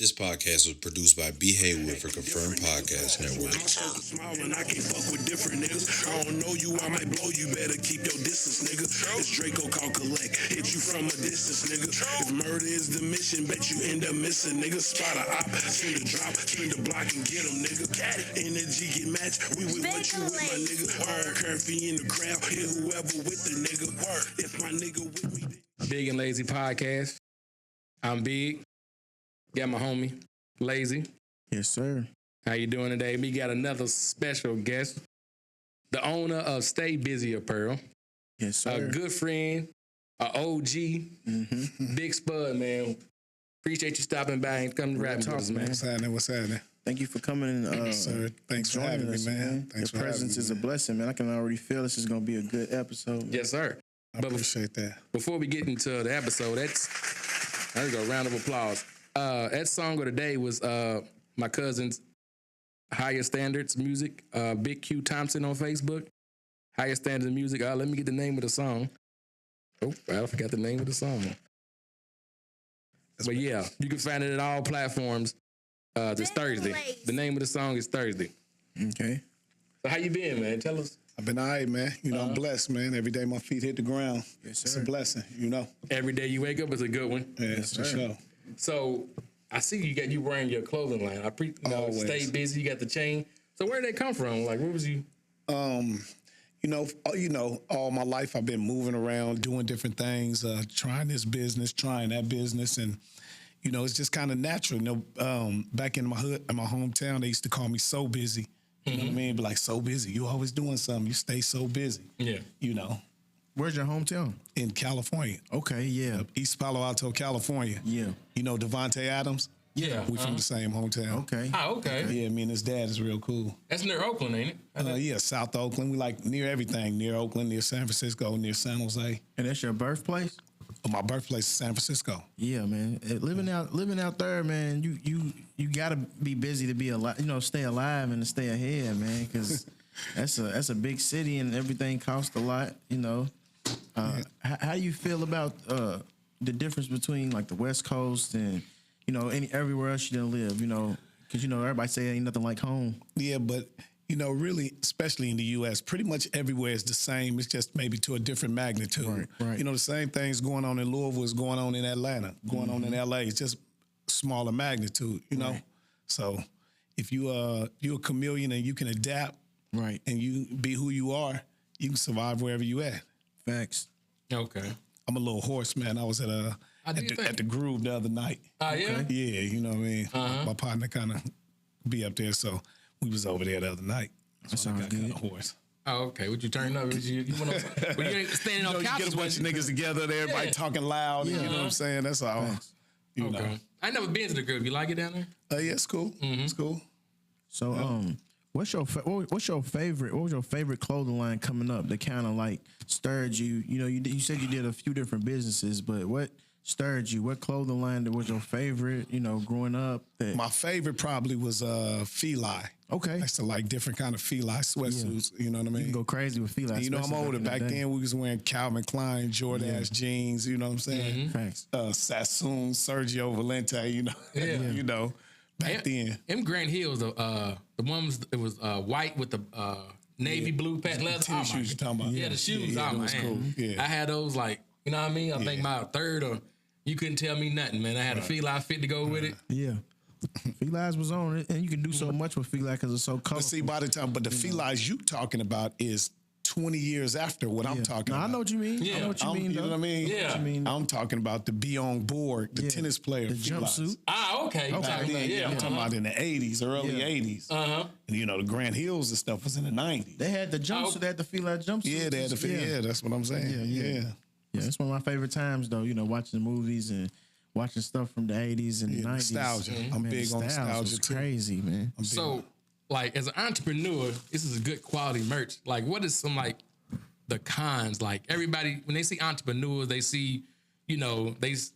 This podcast was produced by B. Haywood for Confirmed Podcast Network. Smile and I can't fuck with different niggas. I don't know you, I might blow you. Better keep your distance, nigga. It's Draco called collect. Hit you from a distance, nigga. If murder is the mission, bet you end up missing, nigga. Spot a op, spin the drop, spin the block and get him, nigga. Energy get matched. We with what you with, my nigga. Curfew in the crowd. Hit whoever with the nigga. If my nigga with me. Big and Lazy Podcast. I'm Big. Got my homie, Lazy. Yes, sir. How you doing today? We got another special guest, the owner of Stay Busy Apparel. Yes, sir. A good friend, a OG, Big Spud, man. Appreciate you stopping by and coming to rap with us, man. What's happening? Thank you for coming and Sir, thanks for joining having me, us, man. Thanks Your for presence having is me, a blessing, man. I can already feel this is going to be a good episode. Man. Yes, sir. I appreciate that. Before we get into the episode, there we go, round of applause. That song of the day was my cousin's Higher Standards Music, Big Q Thompson on Facebook. Higher Standards Music. Let me get the name of the song. Oh, I forgot the name of the song. But yeah, you can find it at all platforms. It's Thursday. The name of the song is Thursday. Okay. So how you been, man? Tell us. I've been all right, man. I'm blessed, man. Every day my feet hit the ground. Yes, It's sir. a blessing, Every day you wake up is a good one. Yeah, for sure. So I see you wearing your clothing line. Always. Stay busy. You got the chain. So where did they come from? Like, where was you? All my life I've been moving around, doing different things, trying this business, trying that business, and it's just kind of natural. Back in my hood, in my hometown, they used to call me so busy. You know what I mean? Be like, so busy. You always doing something. You stay so busy. Yeah. Where's your hometown? In California. Okay, yeah. East Palo Alto, California. Yeah. You know Devontae Adams? Yeah. We from the same hometown. Okay. Oh, okay. Yeah, me and his dad is real cool. That's near Oakland, ain't it? Yeah, South Oakland. We like near everything. Near Oakland, near San Francisco, near San Jose. And that's your birthplace? My birthplace is San Francisco. Yeah, man. Living out there, man, you gotta be busy to be alive, stay alive and to stay ahead, man, because that's a big city and everything costs a lot, How do you feel about the difference between like the West Coast and everywhere else you done live, because everybody say ain't nothing like home. Yeah, but really, especially in the U.S., pretty much everywhere is the same. It's just maybe to a different magnitude. Right. The same things going on in Louisville is going on in Atlanta, going on in L.A. It's just smaller magnitude, Right. So if you're a chameleon and you can adapt, Right. and you be who you are, you can survive wherever you at. Facts. Okay. I'm a little horse, man. I was at the Groove the other night. Oh, yeah? Okay. Yeah, you know what I mean? My partner kind of be up there, so we was over there the other night. That sounds good. Horse. Oh, okay. Would you turn up? You ain't standing on You couches. get a bunch of niggas together, everybody talking loud, you know what I'm saying? That's all. You know. Okay. I never been to the Groove. You like it down there? Yeah, it's cool. It's cool. So, what was your favorite clothing line coming up that kind of like stirred you? You said you did a few different businesses, but what stirred you? What clothing line that was your favorite? Growing up. My favorite probably was Feli. Okay. I used to like different kind of Feli sweatsuits. You know what I mean? You can go crazy with Feli. And I'm older. Back then, we was wearing Calvin Klein, Jordache jeans. You know what I'm saying? Facts. Sassoon, Sergio Valente. Yeah. Back then. Them Grant Hills, the ones it was white with the navy blue patent leather. Tennis shoes you talking about? Yeah, the shoes. Yeah, Oh, that was man. cool. Yeah. I had those like, you know what I mean? I think my third or you couldn't tell me nothing, man. I had a Feli fit to go with it. Yeah. Feli's was on it, and you can do so much with Feli because it's so colorful. But see, by the time, the Feli's you talking about is 20 years after what I'm talking about. I know what you mean. Yeah. I know what you mean. You know what I mean? Yeah. What you mean? I'm talking about the be on board, the tennis player, the Feli's. jumpsuit. Ah, okay. You Back talking then, about, I'm talking about in the 80s, early 80s. Uh-huh. And the Grant Hills and stuff was in the 90s. They had the jumpsuit. They had the Feli jumpsuit. Yeah, they had the yeah, that's what I'm saying. Yeah. Yeah, it's one of my favorite times though. Watching the movies and watching stuff from the 80s and the 90s. Nostalgia. I'm big on nostalgia was too. crazy, man. So, like, as an entrepreneur, this is a good quality merch. Like, what is some, like, the cons? Like, everybody, when they see entrepreneurs, they see, a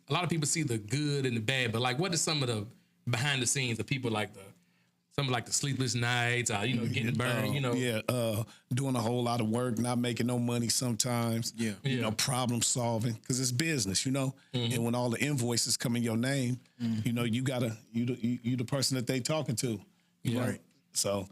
lot of people see the good and the bad, but, like, what is some of the behind the scenes of people like something like the sleepless nights, getting burned, doing a whole lot of work, not making no money sometimes. Problem solving because it's business, And when all the invoices come in your name, you the person that they talking to, right? So,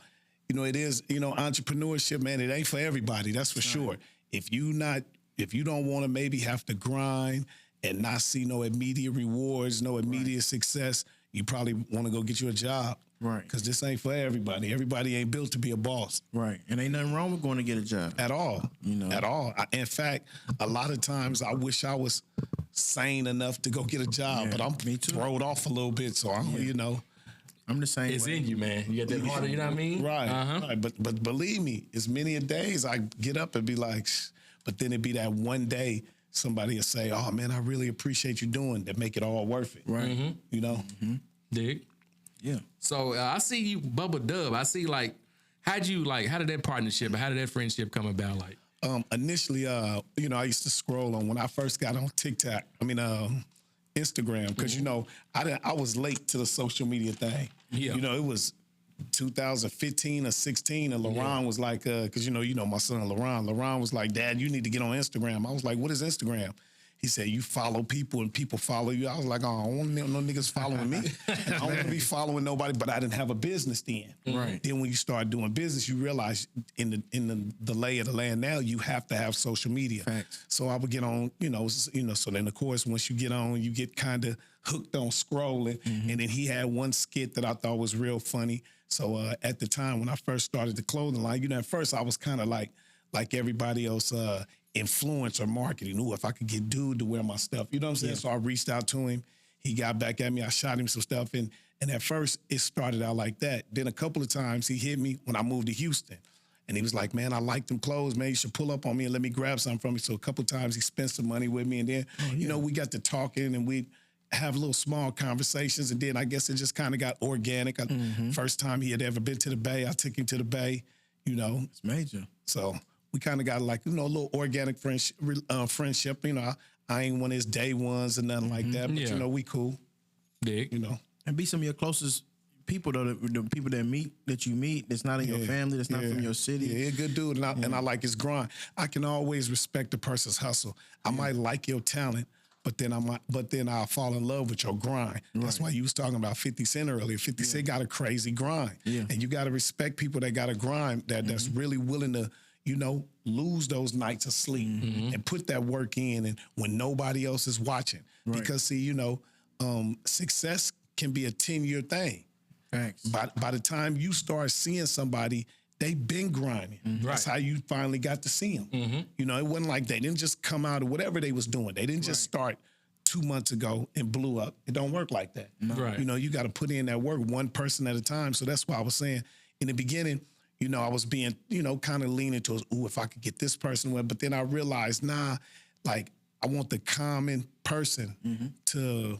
it is, entrepreneurship, man. It ain't for everybody. That's for sure. If you don't want to maybe have to grind and not see no immediate rewards, no immediate success, you probably want to go get you a job. Right. Because this ain't for everybody. Everybody ain't built to be a boss. Right. And ain't nothing wrong with going to get a job. At all. At all. In fact, a lot of times I wish I was sane enough to go get a job, but I'm thrown off a little bit. So, I'm the same It's way. in you, man. You got that harder, you know what I mean? Right. Right. But believe me, as many a days I get up and be like, shh. But then it'd be that one day somebody will say, oh, man, I really appreciate you doing that, make it all worth it. Right. Dig? Yeah. So I see you Bubba Dub. I see how did that partnership, how did that friendship come about? Initially, I used to scroll on when I first got on TikTok. Instagram, because I was late to the social media thing. Yeah. It was 2015 or 16, and LaRon was like, because my son LaRon was like, Dad, you need to get on Instagram. I was like, what is Instagram? He said, you follow people and people follow you. I was like, oh, I don't want no niggas following me. I don't want to be following nobody, but I didn't have a business then. Right. Then when you start doing business, you realize in the lay of the land now, you have to have social media. Facts. So I would get on, so then of course, once you get on, you get kind of hooked on scrolling. And then he had one skit that I thought was real funny. So at the time when I first started the clothing line, at first I was kind of like everybody else, influencer marketing. Ooh, if I could get dude to wear my stuff, you know what I'm saying? Yeah. So I reached out to him. He got back at me. I shot him some stuff. And at first it started out like that. Then a couple of times he hit me when I moved to Houston. And he was like, man, I like them clothes, man. You should pull up on me and let me grab something from you. So a couple of times he spent some money with me. And then, we got to talking and we have little small conversations. And then I guess it just kind of got organic. First time he had ever been to the Bay, I took him to the Bay, It's major. So we kind of got a little organic friendship. I ain't one of his day ones or nothing like that, but we cool. Dig. And be some of your closest people, though, the people that you meet that's not in your family, that's not from your city. Yeah, good dude, and I like his grind. I can always respect a person's hustle. I might like your talent, but then I'll fall in love with your grind. That's why you was talking about 50 Cent earlier. 50 Cent got a crazy grind. Yeah. And you got to respect people that got a grind that's really willing to, lose those nights of sleep and put that work in and when nobody else is watching. Right. Because see, success can be a 10-year thing. Thanks. By the time you start seeing somebody, they've been grinding. That's how you finally got to see them. It wasn't like they didn't just come out of whatever they was doing. They didn't just start 2 months ago and blew up. It don't work like that. No. Right. You got to put in that work one person at a time. So that's why I was saying in the beginning, I was being, kind of leaning towards, if I could get this person with, but then I realized, I want the common person to,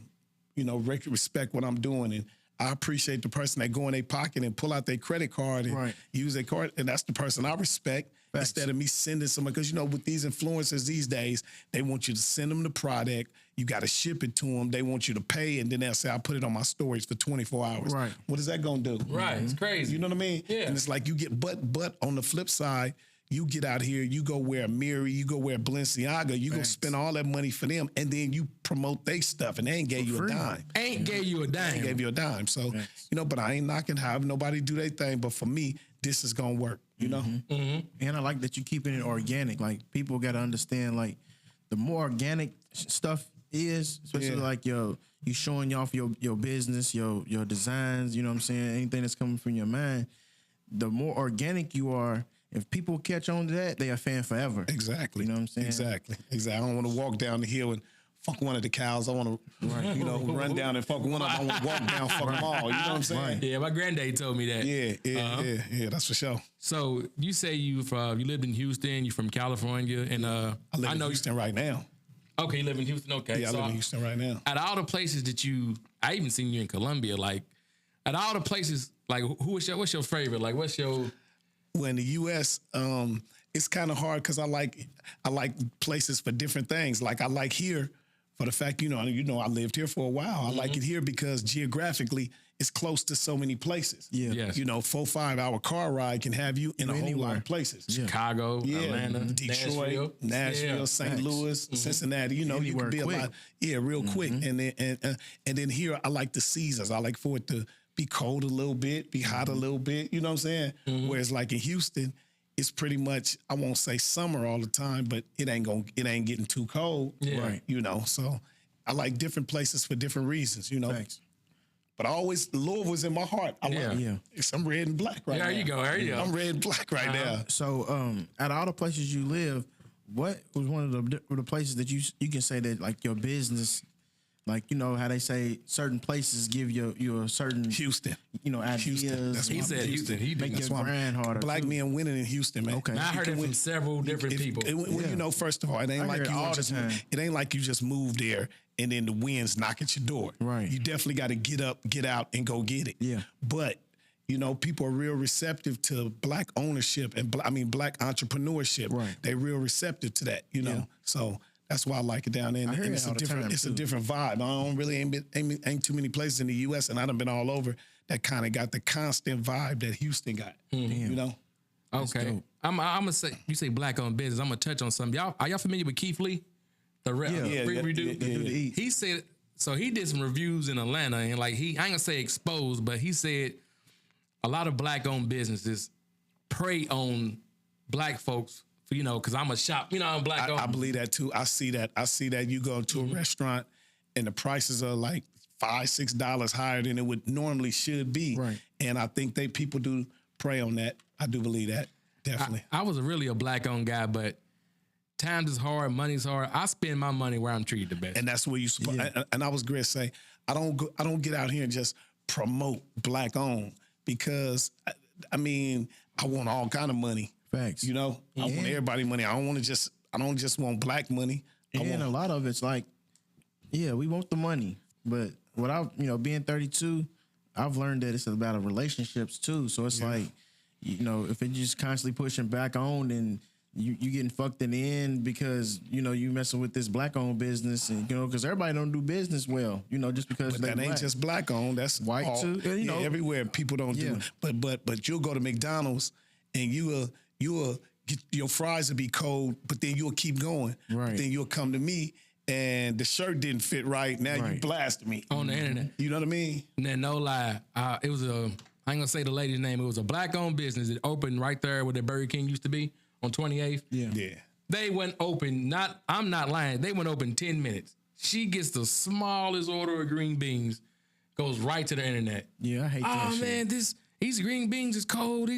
respect what I'm doing. And I appreciate the person that go in their pocket and pull out their credit card and use their card. And that's the person I respect. Facts. Instead of me sending somebody, because, with these influencers these days, they want you to send them the product. You got to ship it to them. They want you to pay, and then they'll say, I'll put it on my stories for 24 hours. Right. What is that going to do? Right. It's crazy. You know what I mean? Yeah. And it's like you get, but on the flip side, you get out here, you go wear Miri, you go wear Balenciaga, you go spend all that money for them, and then you promote their stuff, and they ain't gave you a dime. Ain't gave you a dime. Ain't gave you a dime. So, but I ain't knocking have nobody do their thing, but for me, this is going to work, And I like that you keeping it organic. Like, people got to understand, like, the more organic stuff is, especially like you showing off your business, your designs, you know what I'm saying, anything that's coming from your mind, the more organic you are, if people catch on to that, they are a fan forever. Exactly. You know what I'm saying? Exactly. I don't want to walk down the hill and fuck one of the cows. I want to, run down and fuck one of them. I want to walk down, fuck them all. You know what I'm saying? Right. Yeah, my granddad told me that. Yeah, that's for sure. So you say you lived in Houston, you from California, and I live in Houston right now. Okay, you live in Houston. Okay, yeah, I live in Houston right now. At all the places that I even seen you in Colombia. Like, at all the places, like, what's your favorite? Like, what's your? Well, in the U.S., it's kind of hard because I like places for different things. Like, I like here for the fact, I lived here for a while. I like it here because geographically it's close to so many places. Yeah. Yes. 4-5 hour car ride can have you in a whole lot of places. Chicago, Atlanta, Detroit, Nashville, St. Louis, Cincinnati. You Anywhere can be quick. a lot. Yeah, real quick. And then here I like the seasons. I like for it to be cold a little bit, be hot a little bit. You know what I'm saying? Whereas like in Houston, it's pretty much, I won't say summer all the time, but it ain't getting too cold. Yeah. Right. So I like different places for different reasons. Thanks. But Louisville was in my heart. I like Yeah. I'm red and black right now. There you go. There you go. I'm red and black right now. So, out of all the places you live, what was one of the places that you can say that like your business, like how they say certain places give you a certain Houston. ideas. Houston. That's He why said Houston. He make did. your brand harder. Black too. men winning in Houston, man. Okay. I heard it from several different people. First of all, it ain't I like hear it you all the just time. it ain't like you just moved there and then the winds knock at your door. Right. You definitely got to get up, get out, and go get it. Yeah. But people are real receptive to black ownership and black entrepreneurship. Right. They real receptive to that. So that's why I like it down there. I hear And it it's all the time, it's a too. different vibe. I don't really ain't too many places in the U.S. and I done been all over that kind of got the constant vibe that Houston got. Okay. dope. I'm gonna say you say black owned business. I'm gonna touch on something. Are y'all familiar with Keith Lee? The rep. Yeah, He said so. He did some reviews in Atlanta and I ain't gonna say exposed, but he said a lot of black owned businesses prey on black folks. Because I'm a shop. I'm black owned. I believe that too. I see that. You go to a restaurant and the prices are like $5-6 higher than it would normally should be. Right. And I think people do prey on that. I do believe that. Definitely. I was really a black owned guy, but times is hard, money's hard. I spend my money where I'm treated the best. And that's where you and I was going to say, I don't get out here and just promote black owned because I want all kind of money. Facts. I want everybody money. I don't just want black money. And a lot of it's like, yeah, we want the money, but being 32, I've learned that it's about relationships too. So it's like, if it's just constantly pushing back on and you getting fucked in the end because, you messing with this black owned business and, because everybody don't do business well, just because But they that ain't black. just black owned. That's White all, too, everywhere people don't do. But you'll go to McDonald's and you'll get, your fries will be cold, but then you'll keep going. Right. But then you'll come to me and the shirt didn't fit right. Now you Right. blasted me on the internet. You know what I mean? And then no lie, it was I ain't gonna say the lady's name. It was a black owned business that opened right there where the Burger King used to be on 28th. Yeah. They went open. I'm not lying. They went open 10 minutes. She gets the smallest order of green beans, goes right to the internet. Yeah, I hate that Oh shit. man, these green beans is cold.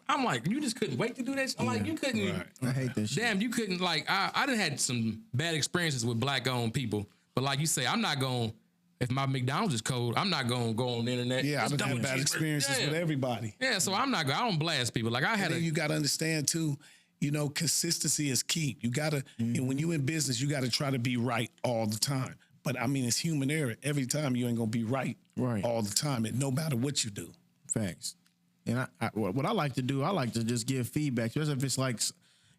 I'm like, you just couldn't wait to do that. I'm like, you couldn't. Right. I hate that shit. Damn, you couldn't I done had some bad experiences with black owned people. But like you say, I'm not going. If my McDonald's is cold, I'm not going to go on the internet. Yeah, It's I've double had bad cheeseburger. experiences Yeah. with everybody. Yeah, so I'm not. I don't blast people. Like I had And then a. you got to understand too, consistency is key. You got to, and when you in business, you got to try to be right all the time. But it's human error. Every time you ain't going to be right all the time, and no matter what you do. Facts. And what I like to do, I like to just give feedback. Especially if it's like,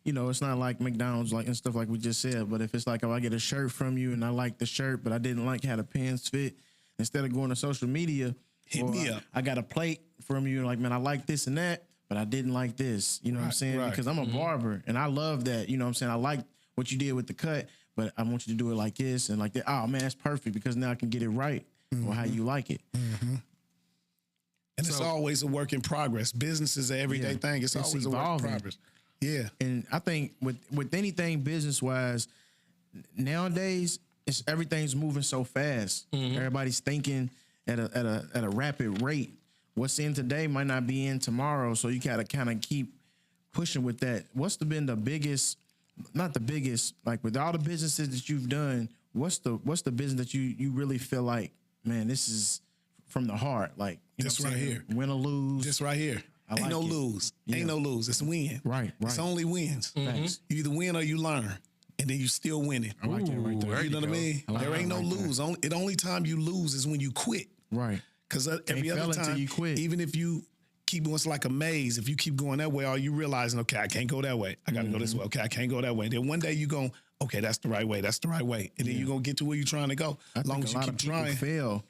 it's not like McDonald's and stuff like we just said. But if it's like, if I get a shirt from you and I like the shirt, but I didn't like how the pants fit, instead of going to social media, Hit me up. I got a plate from you, like, man, I like this and that, but I didn't like this. You know what I'm saying? right. Because I'm a barber and I love that. You know what I'm saying? I like what you did with the cut, but I want you to do it like this and like that. Oh man, that's perfect because now I can get it right or how you like it. And it's always a work in progress. Business is an everyday thing. It's always a work in evolving. progress. Yeah. And I think with anything business wise, nowadays everything's moving so fast. Everybody's thinking at a rapid rate. What's in today might not be in tomorrow. So you gotta kind of keep pushing with that. What's been the biggest? Not the biggest. Like with all the businesses that you've done, what's the business that you really feel like, man, this is from the heart. Like This right here. Win or lose. This right here. Ain't like no it. lose. Yeah. Ain't no lose. It's win. Right. It's only wins. Facts. You either win or you learn. And then you still winning. I like that right there. There You know what I mean? There ain't no lose. The only time you lose is when you quit. Right. Because every fail other until time, you quit. even if you keep going, it's like a maze. If you keep going that way, all you realizing, okay, I can't go that way. I got to go this way. Okay, I can't go that way. Then one day you going, okay, that's the right way. That's the right way. And then you're going to get to where you're trying to go. As long as you keep trying. Fail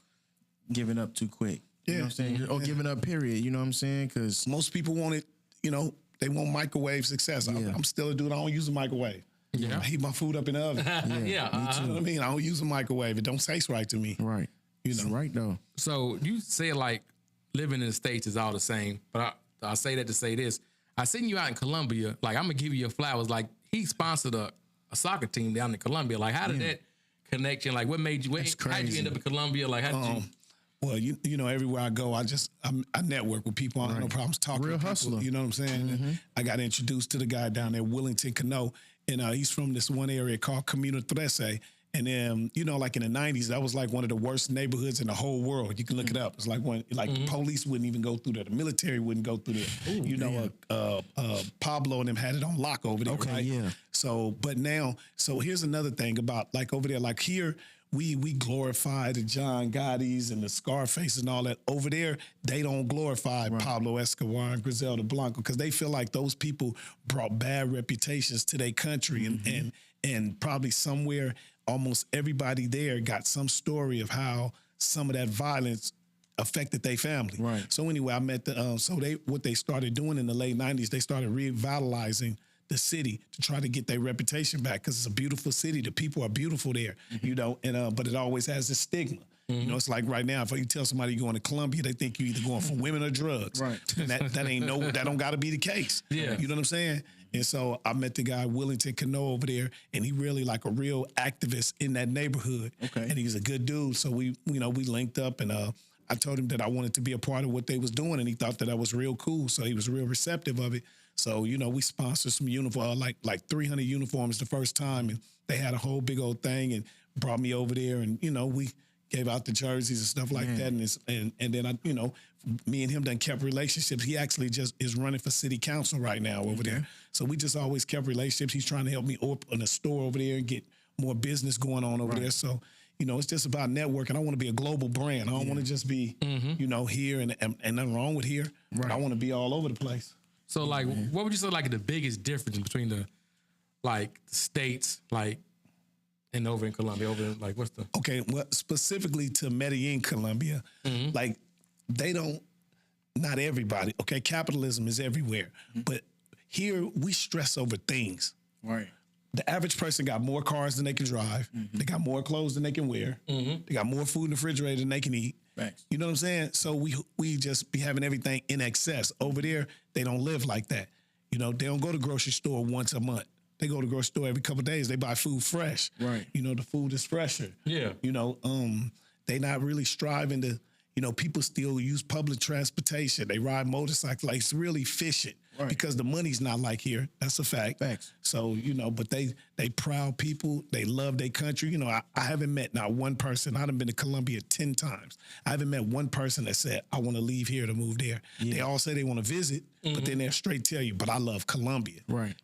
giving up too quick. You know what I'm saying? Or giving up, period. You know what I'm saying? Because most people want it, they want microwave success. I'm still a dude. I don't use a microwave. Yeah. I heat my food up in the oven. You know what I mean? I don't use a microwave. It don't taste right to me. right. It's right though. So you say like living in the States is all the same, but I say that to say this. I seen you out in Colombia. Like, I'm gonna give you your flowers. Like, he sponsored a soccer team down in Colombia. Like, how did that connection? Like, what made you? How did you end up in Colombia? Like, how did you? Well, you know, everywhere I go, I network with people. I don't have no problems talking Real to people. hustler. You know what I'm saying? And I got introduced to the guy down there, Wellington Cano, and he's from this one area called Camino Trece. And then, like in the 90s, that was like one of the worst neighborhoods in the whole world. You can look it up. It's like the police wouldn't even go through there. The military wouldn't go through there. Pablo and them had it on lock over there, right? yeah. So, but now, here's another thing about like over there, like here, we glorify the John Gotti's and the Scarface and all that. Over there, they don't glorify Pablo Escobar and Griselda Blanco because they feel like those people brought bad reputations to their country and probably somewhere almost everybody there got some story of how some of that violence affected their family. Right. So anyway, I met what they started doing in the late 90s, they started revitalizing the city to try to get their reputation back because it's a beautiful city. The people are beautiful there, and but it always has this stigma. It's like right now, if you tell somebody you're going to Colombia, they think you're either going for women or drugs. Right. And that don't got to be the case. Yeah. You know what I'm saying? And so I met the guy Wellington Cano over there, and he really like a real activist in that neighborhood. Okay. And he's a good dude. So we linked up, and I told him that I wanted to be a part of what they was doing, and he thought that was real cool. So he was real receptive of it. So, we sponsored some uniform, like 300 uniforms the first time, and they had a whole big old thing and brought me over there, and, we gave out the jerseys and stuff like that. And then me and him done kept relationships. He actually just is running for city council right now over there. So we just always kept relationships. He's trying to help me open a store over there and get more business going on over there. So, it's just about networking. I want to be a global brand. I don't want to just be, here and nothing wrong with here. Right. But I want to be all over the place. So, like, what would you say, like, the biggest difference between the states, like, and over in Colombia? What's the... Okay, well, specifically to Medellin, Colombia, like, not everybody, okay, capitalism is everywhere. But here, we stress over things. Right. The average person got more cars than they can drive. They got more clothes than they can wear. They got more food in the refrigerator than they can eat. Thanks. You know what I'm saying? So we just be having everything in excess. Over there, they don't live like that. They don't go to the grocery store once a month. They go to the grocery store every couple of days. They buy food fresh. Right. The food is fresher. Yeah. They not really striving to, people still use public transportation. They ride motorcycles. Like, it's really efficient because the money's not like here. That's a fact. Facts. So, but they proud people. They love their country. I haven't met not one person. I've been to Colombia 10 times. I haven't met one person that said, I want to leave here to move there. Yeah. They all say they want to visit, but then they'll straight tell you, but I love Colombia. Right.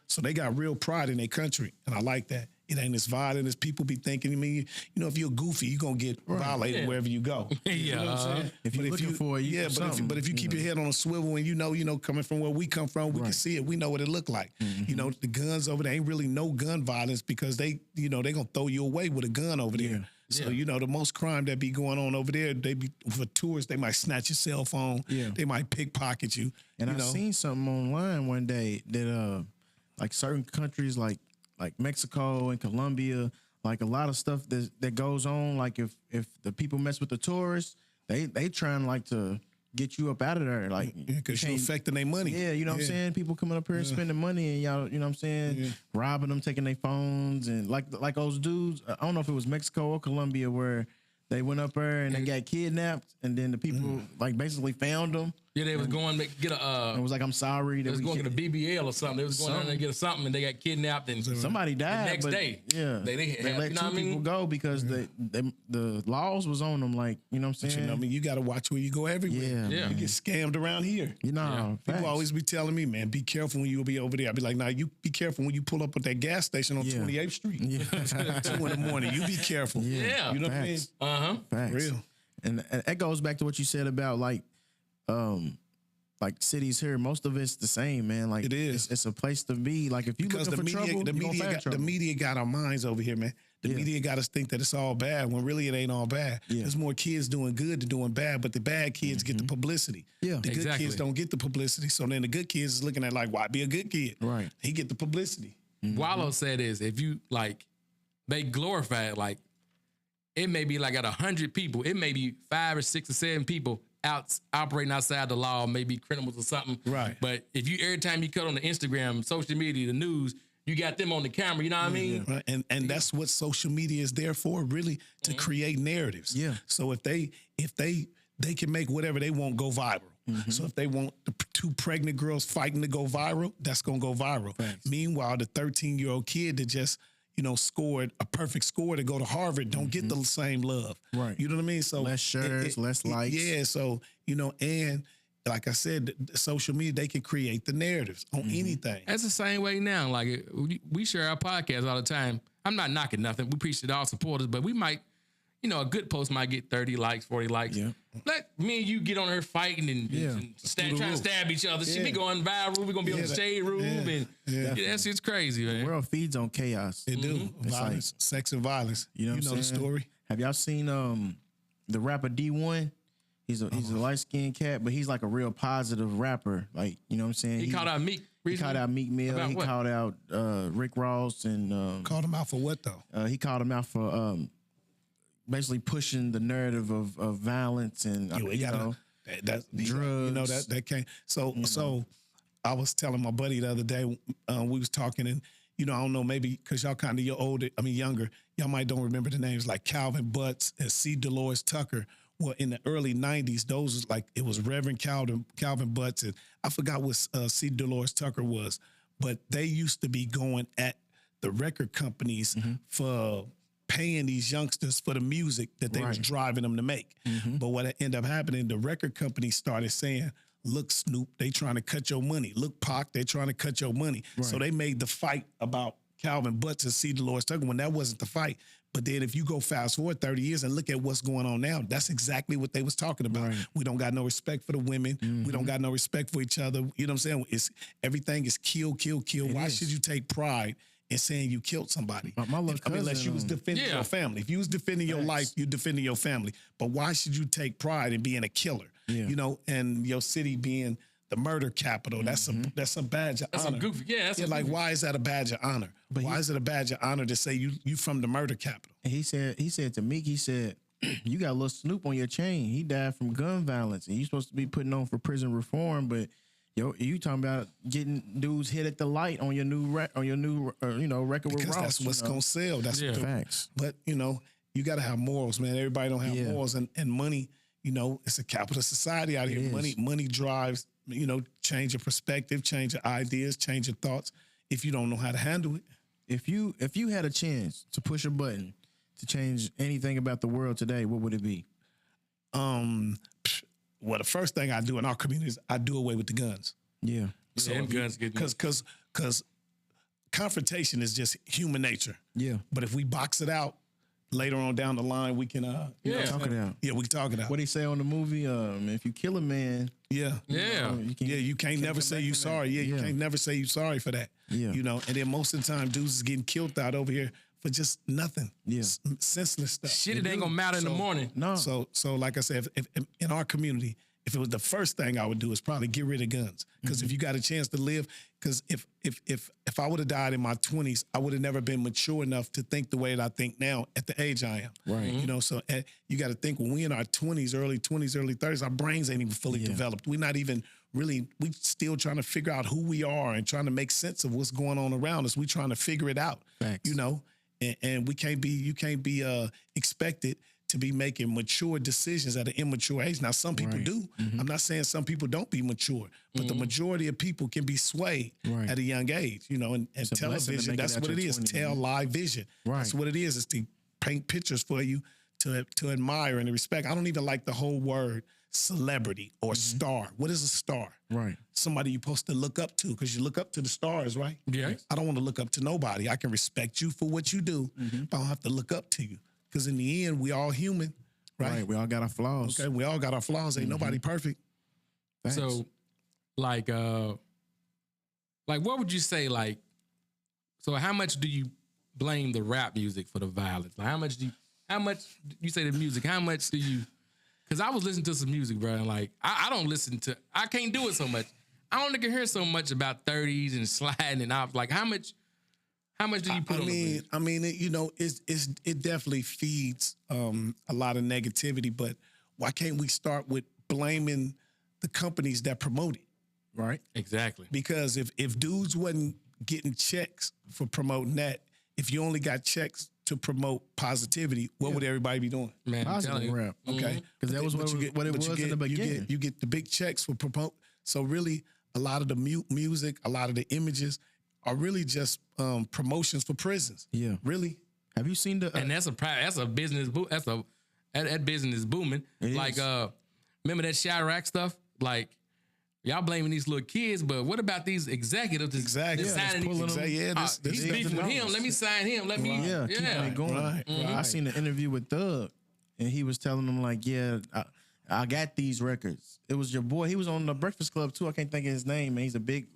So they got real pride in their country. And I like that. It ain't as violent as people be thinking. I mean, if you're goofy, you're going to get violated wherever you go. You know what I'm saying? If you're looking for it, but if you keep your head on a swivel and coming from where we come from, we can see it. We know what it look like. The guns over there ain't really no gun violence because they going to throw you away with a gun over there. So, the most crime that be going on over there, they be for tourists, they might snatch your cell phone. Yeah. They might pickpocket you. And I seen something online one day that like certain countries like Mexico and Colombia, like a lot of stuff that goes on. Like if the people mess with the tourists, they trying like to get you up out of there. Like, because you're affecting their money. Yeah, you know what I'm saying? People coming up here and spending money and y'all, you know what I'm saying? Robbing them, taking their phones and like those dudes. I don't know if it was Mexico or Colombia where they went up there and they got kidnapped and then the people like basically found them. Yeah, they was going to get a... it was like, I'm sorry. They was going to get a BBL or something. They was going down there to get something and they got kidnapped and... Somebody died. The next day. Yeah. They let two people go because the laws was on them, like, you know what I'm saying? You got to watch where you go everywhere. Yeah. You get scammed around here. People always be telling me, man, be careful when you'll be over there. I'll be like, nah, you be careful when you pull up at that gas station on 28th Street. 2 in the morning. You be careful. Yeah. You know what I mean? Facts. Real. And that goes back to what you said about like like cities here, most of it's the same, man. Like It is. It's a place to be. Like if you Because looking for trouble, the media got our minds over here, man. The media got us think that it's all bad when really it ain't all bad. There's more kids doing good than doing bad, but the bad kids get the publicity. Yeah. The good Exactly. kids don't get the publicity. So then the good kids is looking at like, why be a good kid? Right. He get the publicity. Wallow said is if you like, they glorify it like it may be like at 100 people, it may be 5 or 6 or 7 people out operating outside the law, maybe criminals or something. Right. But if you every time you cut on the Instagram, social media, the news, you got them on the camera. You know what I mean? Right. And that's what social media is there for, really, to create narratives. Yeah. So if they can make whatever they want go viral. So if they want the 2 pregnant girls fighting to go viral, that's gonna go viral. Thanks. Meanwhile, the 13-year-old kid that just scored a perfect score to go to Harvard don't get the same love. Right. You know what I mean? So Less shares, less likes. Yeah. So and like I said, the social media, they can create the narratives on anything. That's the same way now. Like we share our podcast all the time. I'm not knocking nothing. We appreciate all supporters, but we might, a good post might get 30 likes, 40 likes. Yeah. Let me and you get on her fighting and trying to stab each other. She be going viral. We're going to be on the shade room. And that shit's crazy, man. The world feeds on chaos. They do. It's Violence, sex and violence. You know what I'm the saying? story? Have y'all seen the rapper D1? He's a light-skinned cat, but he's like a real positive rapper. Like, you know what I'm saying? He called out Meek He recently. called out Meek Mill. About He what? called out Rick Ross, and Called him out for what, though? he called him out for basically pushing the narrative of violence and That's drugs. that came. So I was telling my buddy the other day, we was talking, and I don't know, maybe because y'all kind of younger, y'all might don't remember the names like Calvin Butts and C. Dolores Tucker. Well, in the early 90s, those was like, it was Reverend Calvin Butts, and I forgot what C. Dolores Tucker was, but they used to be going at the record companies for paying these youngsters for the music that they was driving them to make. But what ended up happening, the record companies started saying, look, Snoop, they trying to cut your money. Look, Pac, they trying to cut your money. So they made the fight about Calvin Butts and C. Dolores Tucker when that wasn't the fight. But then if you go fast forward 30 years and look at what's going on now, that's exactly what they was talking about. We don't got no respect for the women. We don't got no respect for each other. You know what I'm saying? Everything is kill, kill, kill. Why should you take pride in saying you killed somebody? My little cousin, unless you was defending your family. If you was defending your life, you defending your family. But why should you take pride in being a killer? And your city being the murder capital. That's a badge of honor. Some goofy. Yeah, that's like, why is that a badge of honor? Why is it a badge of honor to say you from the murder capital? And he said to Meek, he said, you got a little Snoop on your chain. He died from gun violence, and you supposed to be putting on for prison reform, but you talking about getting dudes hit at the light on your new record with Because Ross. that's what's gonna sell. That's facts. But you got to have morals, man. Everybody don't have morals, and money. It's a capitalist society out here. Money drives. Change your perspective, change your ideas, change your thoughts. If you don't know how to handle it, if you had a chance to push a button to change anything about the world today, what would it be? Well, the first thing I do in our community is I do away with the guns. Yeah, guns get because confrontation is just human nature. Yeah, but if we box it out later on down the line, we can talk it out. Yeah, we can talk it out. What they say on the movie, if you kill a man, you can't never say you sorry. You can't never say you sorry for that. Yeah, and then most of the time, dudes is getting killed out over here for just nothing. Yeah, senseless stuff. Shit, it ain't gonna matter in the morning. No. So like I said, if in our community, if it was the first thing I would do is probably get rid of guns. Because if you got a chance to live, because if I would have died in my 20s, I would have never been mature enough to think the way that I think now at the age I am. Right. So you got to think when we in our 20s, early 20s, early 30s, our brains ain't even fully developed. We're not even really, we still trying to figure out who we are and trying to make sense of what's going on around us. We trying to figure it out. Facts. And you can't be expected to be making mature decisions at an immature age. Now, some people do. I'm not saying some people don't be mature, but the majority of people can be swayed at a young age, and television, that's what it is, tell live vision. That's what it is to paint pictures for you to admire and to respect. I don't even like the whole word celebrity or star. What is a star? Right. Somebody you're supposed to look up to because you look up to the stars, right? Yeah. I don't want to look up to nobody. I can respect you for what you do, but I don't have to look up to you. Because in the end, we all human, right? We all got our flaws. Okay, we all got our flaws. Ain't nobody perfect. Thanks. So like what would you say, like, so how much do you blame the rap music for the violence? Like, how much you say the music, how much do you, because I was listening to some music, bro, and like, I don't listen to, I can't do it so much. I only can hear so much about 30s and sliding, and I was like, how much do you put on the music? I mean, it definitely feeds a lot of negativity, but why can't we start with blaming the companies that promote it? Right. Exactly. Because if dudes wasn't getting checks for promoting that, if you only got checks to promote positivity, what would everybody be doing? Man, I'm telling Positive you. rap. Okay, Because that was what it was in the beginning. You get the big checks for promote. So really, a lot of the music, a lot of the images are really just promotions for prisons. Yeah. Really. Have you seen the? And that's a business. That business is booming. It Like, is. remember that Chirac stuff? Like, y'all blaming these little kids, but what about these executives? Exactly. that's Yeah, signing pulling these- them. Yeah, this- he's this- beefing with him. Let me sign him. Let me. Yeah, keep it going. Right, I seen an interview with Thug, and he was telling them like, "Yeah, I got these records. It was your boy. He was on the Breakfast Club too. I can't think of his name. Man, he's a big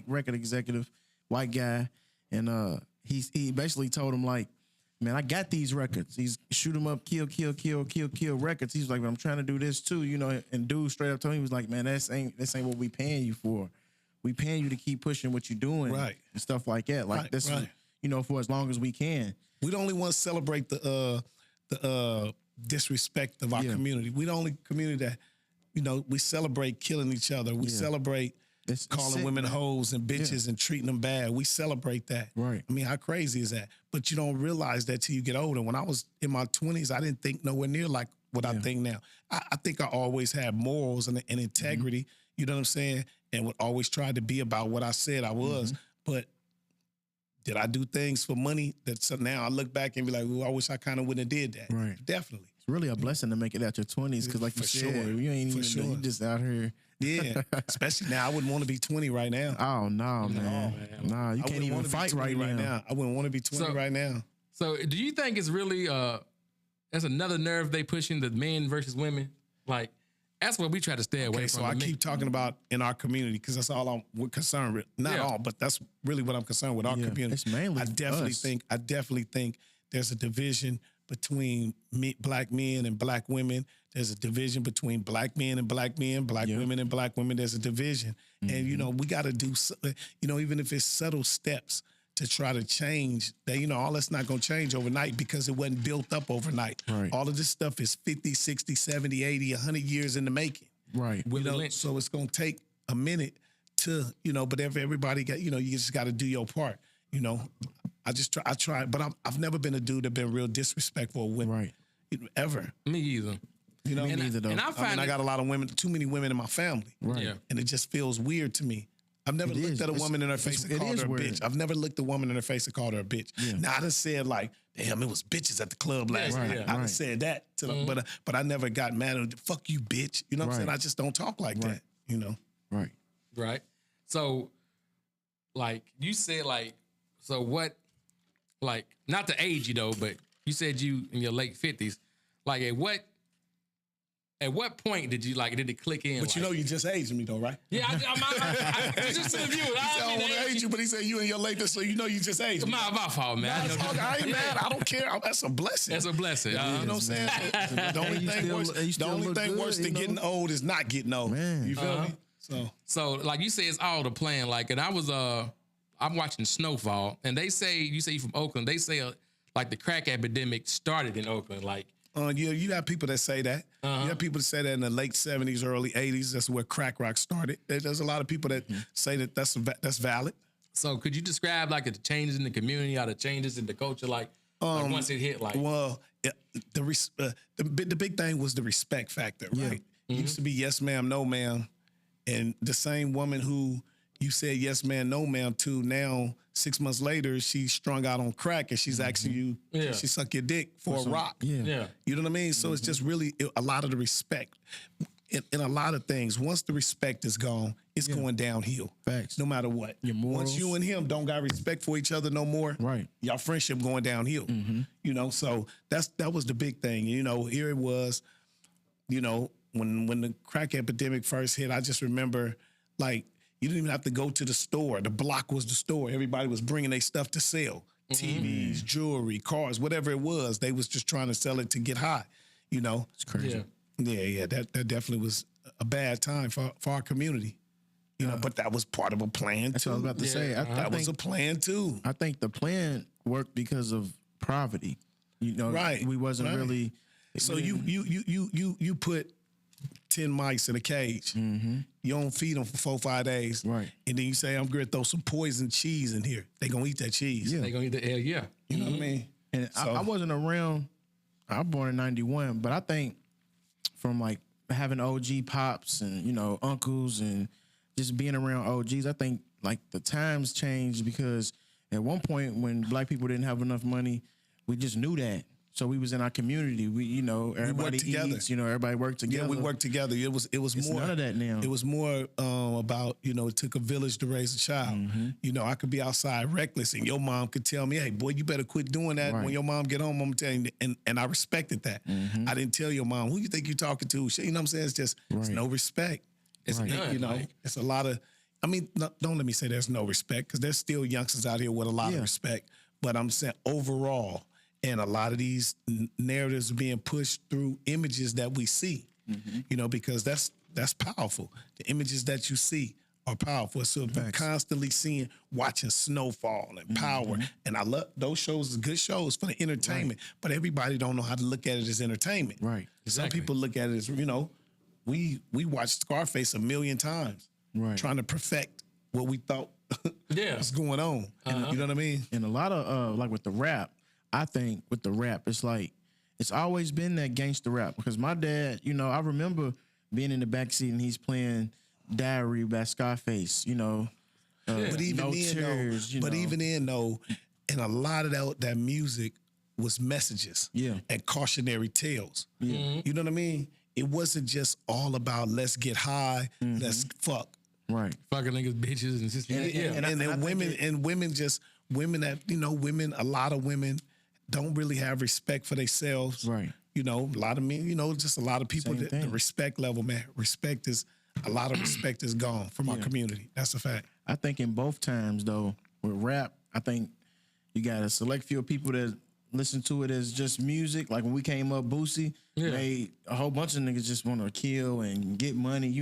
record executive, white guy, and he basically told him like, man, I got these records. He's shoot 'em up, kill records. He's like, I'm trying to do this too, you know. And dude straight up told him, he was like, man, this ain't what we paying you for. We paying you to keep pushing what you're doing, Right. and stuff like that. Like Right, this, right. is, you know, for as long as we can. We the only ones celebrate the disrespect of our community. We the only community that, you know, we celebrate killing each other. We celebrate It's calling sick, women man. hoes and bitches and treating them bad. We celebrate that. Right. I mean, how crazy is that? But you don't realize that till you get older. When I was in my 20s, I didn't think nowhere near like what I think now. I think I always had morals and integrity, you know what I'm saying? And would always try to be about what I said I was. But did I do things for money that so now I look back and be like, well, I wish I kind of wouldn't have did that. Right. Definitely. It's really a blessing to make it out your 20s because, like you For said, sure. you ain't For even sure. you just out here. Yeah. Especially now, I wouldn't want to be 20 right now. Oh no, man. Nah, you I can't wouldn't even wanna be fight 20 right now. I wouldn't want to be 20 So- right now. So, do you think it's really that's another nerve they pushing, the men versus women? Like, that's what we try to stay away Okay, from. so I the men. keep talking about in our community because that's all I'm concerned with. Not Yeah. all, but that's really what I'm concerned with. Our community. it's mainly I definitely us. think there's a division between black men and black women. There's a division between black men and black men, black women and black women. There's a division, and you know we got to do. You know, even if it's subtle steps to try to change that, you know, all that's not going to change overnight because it wasn't built up overnight. Right. All of this stuff is 50, 60, 70, 80, 100 years in the making. Right. You Willie know, Lynch. so it's going to take a minute to, you know, but if everybody got, you know, you just got to do your part, you know. I try, but I've never been a dude that been real disrespectful with Right. ever. Me either. You know, neither, though. And I I find mean, I got a lot of women, too many women in my family. Right. Yeah. And it just feels weird to me. I've never It looked is. at a It's- woman in her face and it called is her a weird. bitch. I've never looked a woman in her face and called her a bitch. Now I done said like, damn, it was bitches at the club last Right, night. yeah. I done Right. said that to them, but I never got mad at fuck you, bitch. You know what I'm saying? Right. I just don't talk like that. You know. Right. Right. So, like you said, like, so what, like, not to age you though, but you said you in your late 50s. Like, at what point did it click in? But you know, you just aged me though, right? Yeah, I just to the view. I don't want to age you, but he said you in your late, so you know you just aged me. My fault, man. I know- I ain't mad. I don't care. That's a blessing. That's a blessing. You know what I'm saying? The only you thing still- worse, and you the still only look thing good, worse than you know? getting old is not getting old. Man. You feel me? So So, like you say, it's all the plan. Like, and I'm watching Snowfall, and you say you from Oakland. They say like the crack epidemic started in Oakland. Like, you have people that say that. You have people that say that in the late 70s, early 80s. That's where crack rock started. There's a lot of people that say that that's valid. so could you describe like the changes in the community or the changes in the culture? Like once it hit, like, Well, the big thing was the respect factor, right? It used to be yes ma'am, no ma'am, and the same woman who you said yes ma'am, no ma'am to, now 6 months later she's strung out on crack and she's asking you, Yeah. she suck your dick for a rock. yeah. You know what I mean? So it's just really a lot of the respect. In a lot of things, once the respect is gone, it's going downhill. Facts. No matter what. Your morals. Once you and him don't got respect for each other no more, Right. y'all friendship going downhill. You know, so that was the big thing. You know, here it was, you know, when the crack epidemic first hit, I just remember Like, you didn't even have to go to the store. The block was the store. Everybody was bringing their stuff to sell. TVs, jewelry, cars, whatever it was. They was just trying to sell it to get high, you know? It's crazy. Yeah. That definitely was a bad time for our community. You know, but that was part of a plan, That's too. what I was about to say. That was a plan, too. I think the plan worked because of poverty. You know, Right. we wasn't Right. really. So you put 10 mice in a cage. You don't feed them for 4-5 days. Right. And then you say, I'm going to throw some poison cheese in here. They going to eat that cheese. Yeah. They gonna eat the hell yeah. You know what I mean? And So- I wasn't around. I was born in '91, but I think from like having OG pops and uncles and just being around OGs, I think like the times changed because at one point when black people didn't have enough money, we just knew that. So we was in our community. We everybody together. eats. Everybody worked together. Yeah, we worked together. It was It's more none of that now. It was more about it took a village to raise a child. I could be outside reckless, and your mom could tell me, "Hey, boy, you better quit doing that." Right. When your mom get home, I'm telling you, and I respected that. I didn't tell your mom, "Who you think you talking to?" You know what I'm saying? It's just it's Right. no respect. It's Right. Like- it's a lot of. I mean, don't let me say there's no respect because there's still youngsters out here with a lot of respect. But I'm saying overall. And a lot of these narratives are being pushed through images that we see, because that's powerful. The images that you see are powerful. So if you're constantly watching snowfall and power, and I love those shows, are good shows for the entertainment, but everybody don't know how to look at it as entertainment. Right. Some people look at it as, we watched Scarface 1 million times, Right. trying to perfect what we thought was going on. You know what I mean? And a lot of like with the rap, I think with the rap, it's like it's always been that gangster rap. Because my dad, I remember being in the backseat and he's playing Diary by Scarface. But even No then, Tears, though, and a lot of that music was messages, and cautionary tales. You know what I mean? It wasn't just all about let's get high, let's fuck. Right. Fucking niggas, bitches, and just Women that women. A lot of women don't really have respect for themselves. Right. A lot of men. Just a lot of people. Same The thing. respect level, man. A lot of respect is gone from our community. That's a fact. I think in both times though, with rap, I think you got a select few people that listen to it as just music. Like when we came up, Boosie made a whole bunch of niggas just want to kill and get money,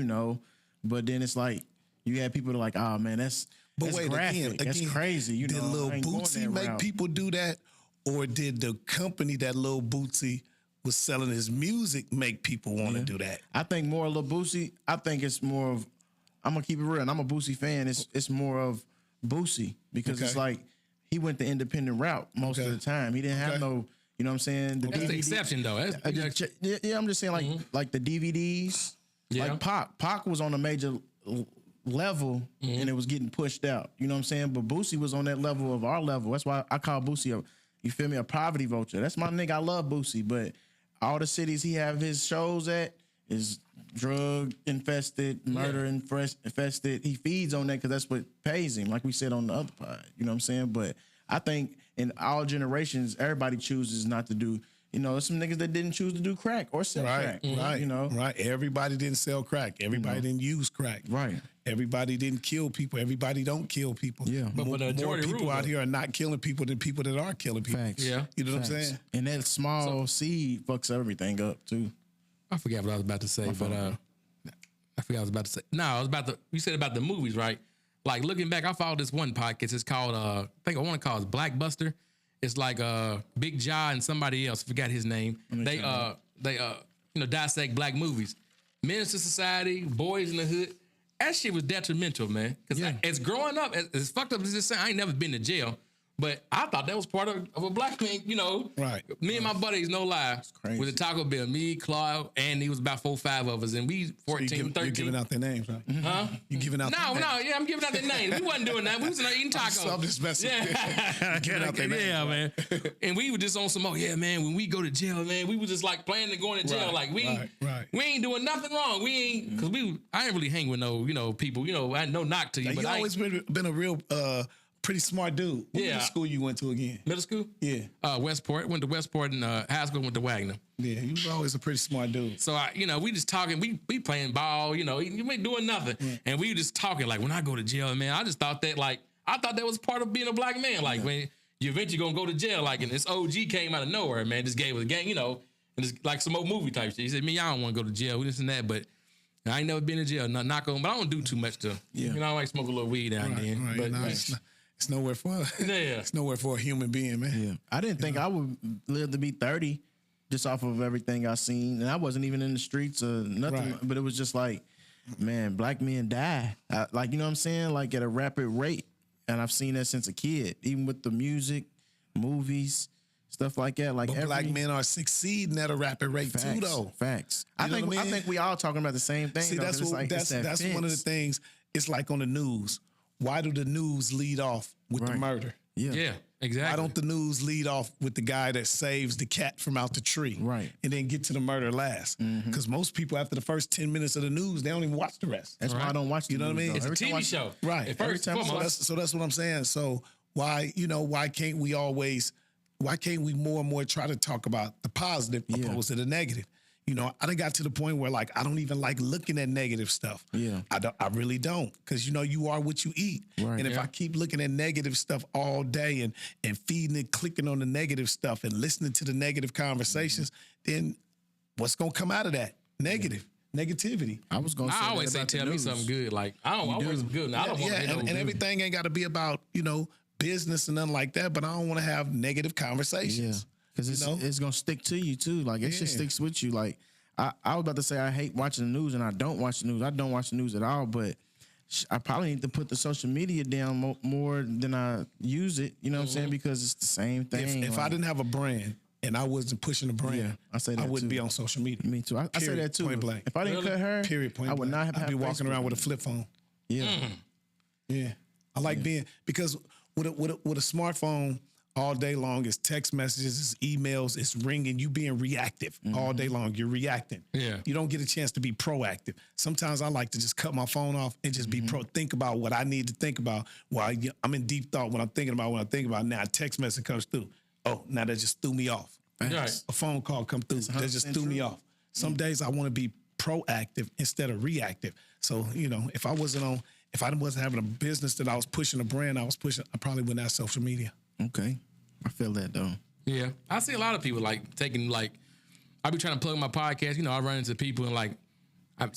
But then it's like you had people that are like, oh man, that's wait, graphic. That's crazy. Did Lil I ain't going Bootsy that make route. people do that, or did the company that Lil Bootsy was selling his music make people want to do that? I think more Lil Boosie. I think it's more of. I'm gonna keep it real, and I'm a Boosie fan. It's more of Boosie because it's like he went the independent route most of the time. He didn't have no. You know what I'm saying? That's the exception, though. I'm just saying like the DVDs. Yeah. Like Pac was on a major level and it was getting pushed out. You know what I'm saying? But Boosie was on that level of our level. That's why I call Boosie a poverty vulture. That's my nigga. I love Boosie, but all the cities he have his shows at is drug infested, murder infested. He feeds on that because that's what pays him. Like we said on the other pod. You know what I'm saying? But I think in all generations, everybody chooses not to do. Some niggas that didn't choose to do crack or sell crack. Right. Right. Everybody didn't sell crack. Everybody didn't use crack. Right. Everybody didn't kill people. Everybody don't kill people. Yeah. But more the majority people rule, out though. here are not killing people than people that are killing people. Facts. Yeah. You know what I'm Facts. saying? And that small seed fucks everything up too. I forgot what I was about to say, but I forgot what I was about to say. No, I was about to. You said about the movies, right? Like looking back, I followed this one podcast. It's called I think I want to call it Blackbuster. It's like Big Ja and somebody else. Forgot his name. They dissect black movies. Menace to Society, Boys in the Hood. That shit was detrimental, man. Because as growing up, as fucked up as this sound, I ain't never been to jail. But I thought that was part of a black man, Right. Me and my buddies, no lie, crazy. with the Taco Bell. Me, Claude, and he was about 4 or 5 of us. And we 14, 13. You're giving out their names, right? Huh? You giving out their names? Yeah, I'm giving out their names. We wasn't doing that. We was eating tacos. I'm just messing. Yeah. Giving out their names. Yeah, man. And we were just on some more, man, when we go to jail, man, we were just like planning to going to jail. Right, Like we right. we ain't doing nothing wrong. We ain't, because I ain't really hang with no, people, I no knock to you. Now, but you I always been a real pretty smart dude. What middle school you went to again? Middle school? Yeah. Westport. Went to Westport, and high school went to Wagner. Yeah, he was always a pretty smart dude. So we just talking. We playing ball. You ain't doing nothing, and we just talking. Like when I go to jail, man, I just thought that was part of being a black man. Like when you eventually gonna go to jail, like and this OG came out of nowhere, man. Just gave us a gang, and it's like some old movie type shit. He said, "Me, I don't want to go to jail. This and that, but." I ain't never been in jail. Knock on, but I don't do too much to. I like smoke a little weed now and then. Right. But No, it's nowhere for. It's nowhere for a human being, man. Yeah, I didn't think I would live to be 30, just off of everything I seen, and I wasn't even in the streets or nothing. Right. But it was just like, man, black men die, like you know what I'm saying, like at a rapid rate, and I've seen that since a kid, even with the music, movies. Stuff like that, like But black men are succeeding at a rapid rate too, though. Facts. You I know think what I mean? I think we all talking about the same thing. See, though, that's 'cause what it's like, that's one of the things. It's like on the news. Why do the news lead off with the murder? yeah, exactly. Why don't the news lead off with the guy that saves the cat from out the tree? Right. And then get to the murder last? Because most people, after the first 10 minutes of the news, they don't even watch the rest. That's why I don't watch. You know what I mean? It's a Every time TV show, Right. At first, Every time foremost. So that's what I'm saying. So why can't we more and more try to talk about the positive opposed to the negative? I done got to the point where like I don't even like looking at negative stuff. Yeah. I really don't, because you are what you eat. Right. And if I keep looking at negative stuff all day and feeding it, clicking on the negative stuff and listening to the negative conversations, then what's gonna come out of that? Negativity. I was gonna. Say I always that say, about the tell me news. something good. Like I always good. I don't want to and everything ain't got to be about business and nothing like that. But I don't want to have negative Yeah, conversations. because it's gonna stick to you too. Like it just sticks with you. Like I was about to say I hate watching the news, and I don't watch the news. I don't watch the news at all. But I probably need to put the social media down more than I use it. You know what I'm saying? Because it's the same thing. If I didn't have a brand and I wasn't pushing the brand, Yeah, I say that I wouldn't too. be on social media. Me too. I say Period. that too. Point blank. If I didn't cut her, Period. Point I would blank. not have. I'd be had walking Facebook. around with a flip phone. Yeah. Yeah, I like being, because with a smartphone all day long, it's text messages, it's emails, it's ringing. You being reactive all day long. You're reacting. Yeah. You don't get a chance to be proactive. Sometimes I like to just cut my phone off and just be think about what I need to think about while I'm in deep thought. When I'm thinking about now, a text message comes through. Oh, now that just threw me off. Right. A phone call come through. That just threw me off. Some days I want to be proactive instead of reactive. So, if I wasn't having a business that I was pushing, a brand I was pushing, I probably wouldn't have social media. Okay, I feel that though. Yeah, I see a lot of people like taking I be trying to plug my podcast. I run into people and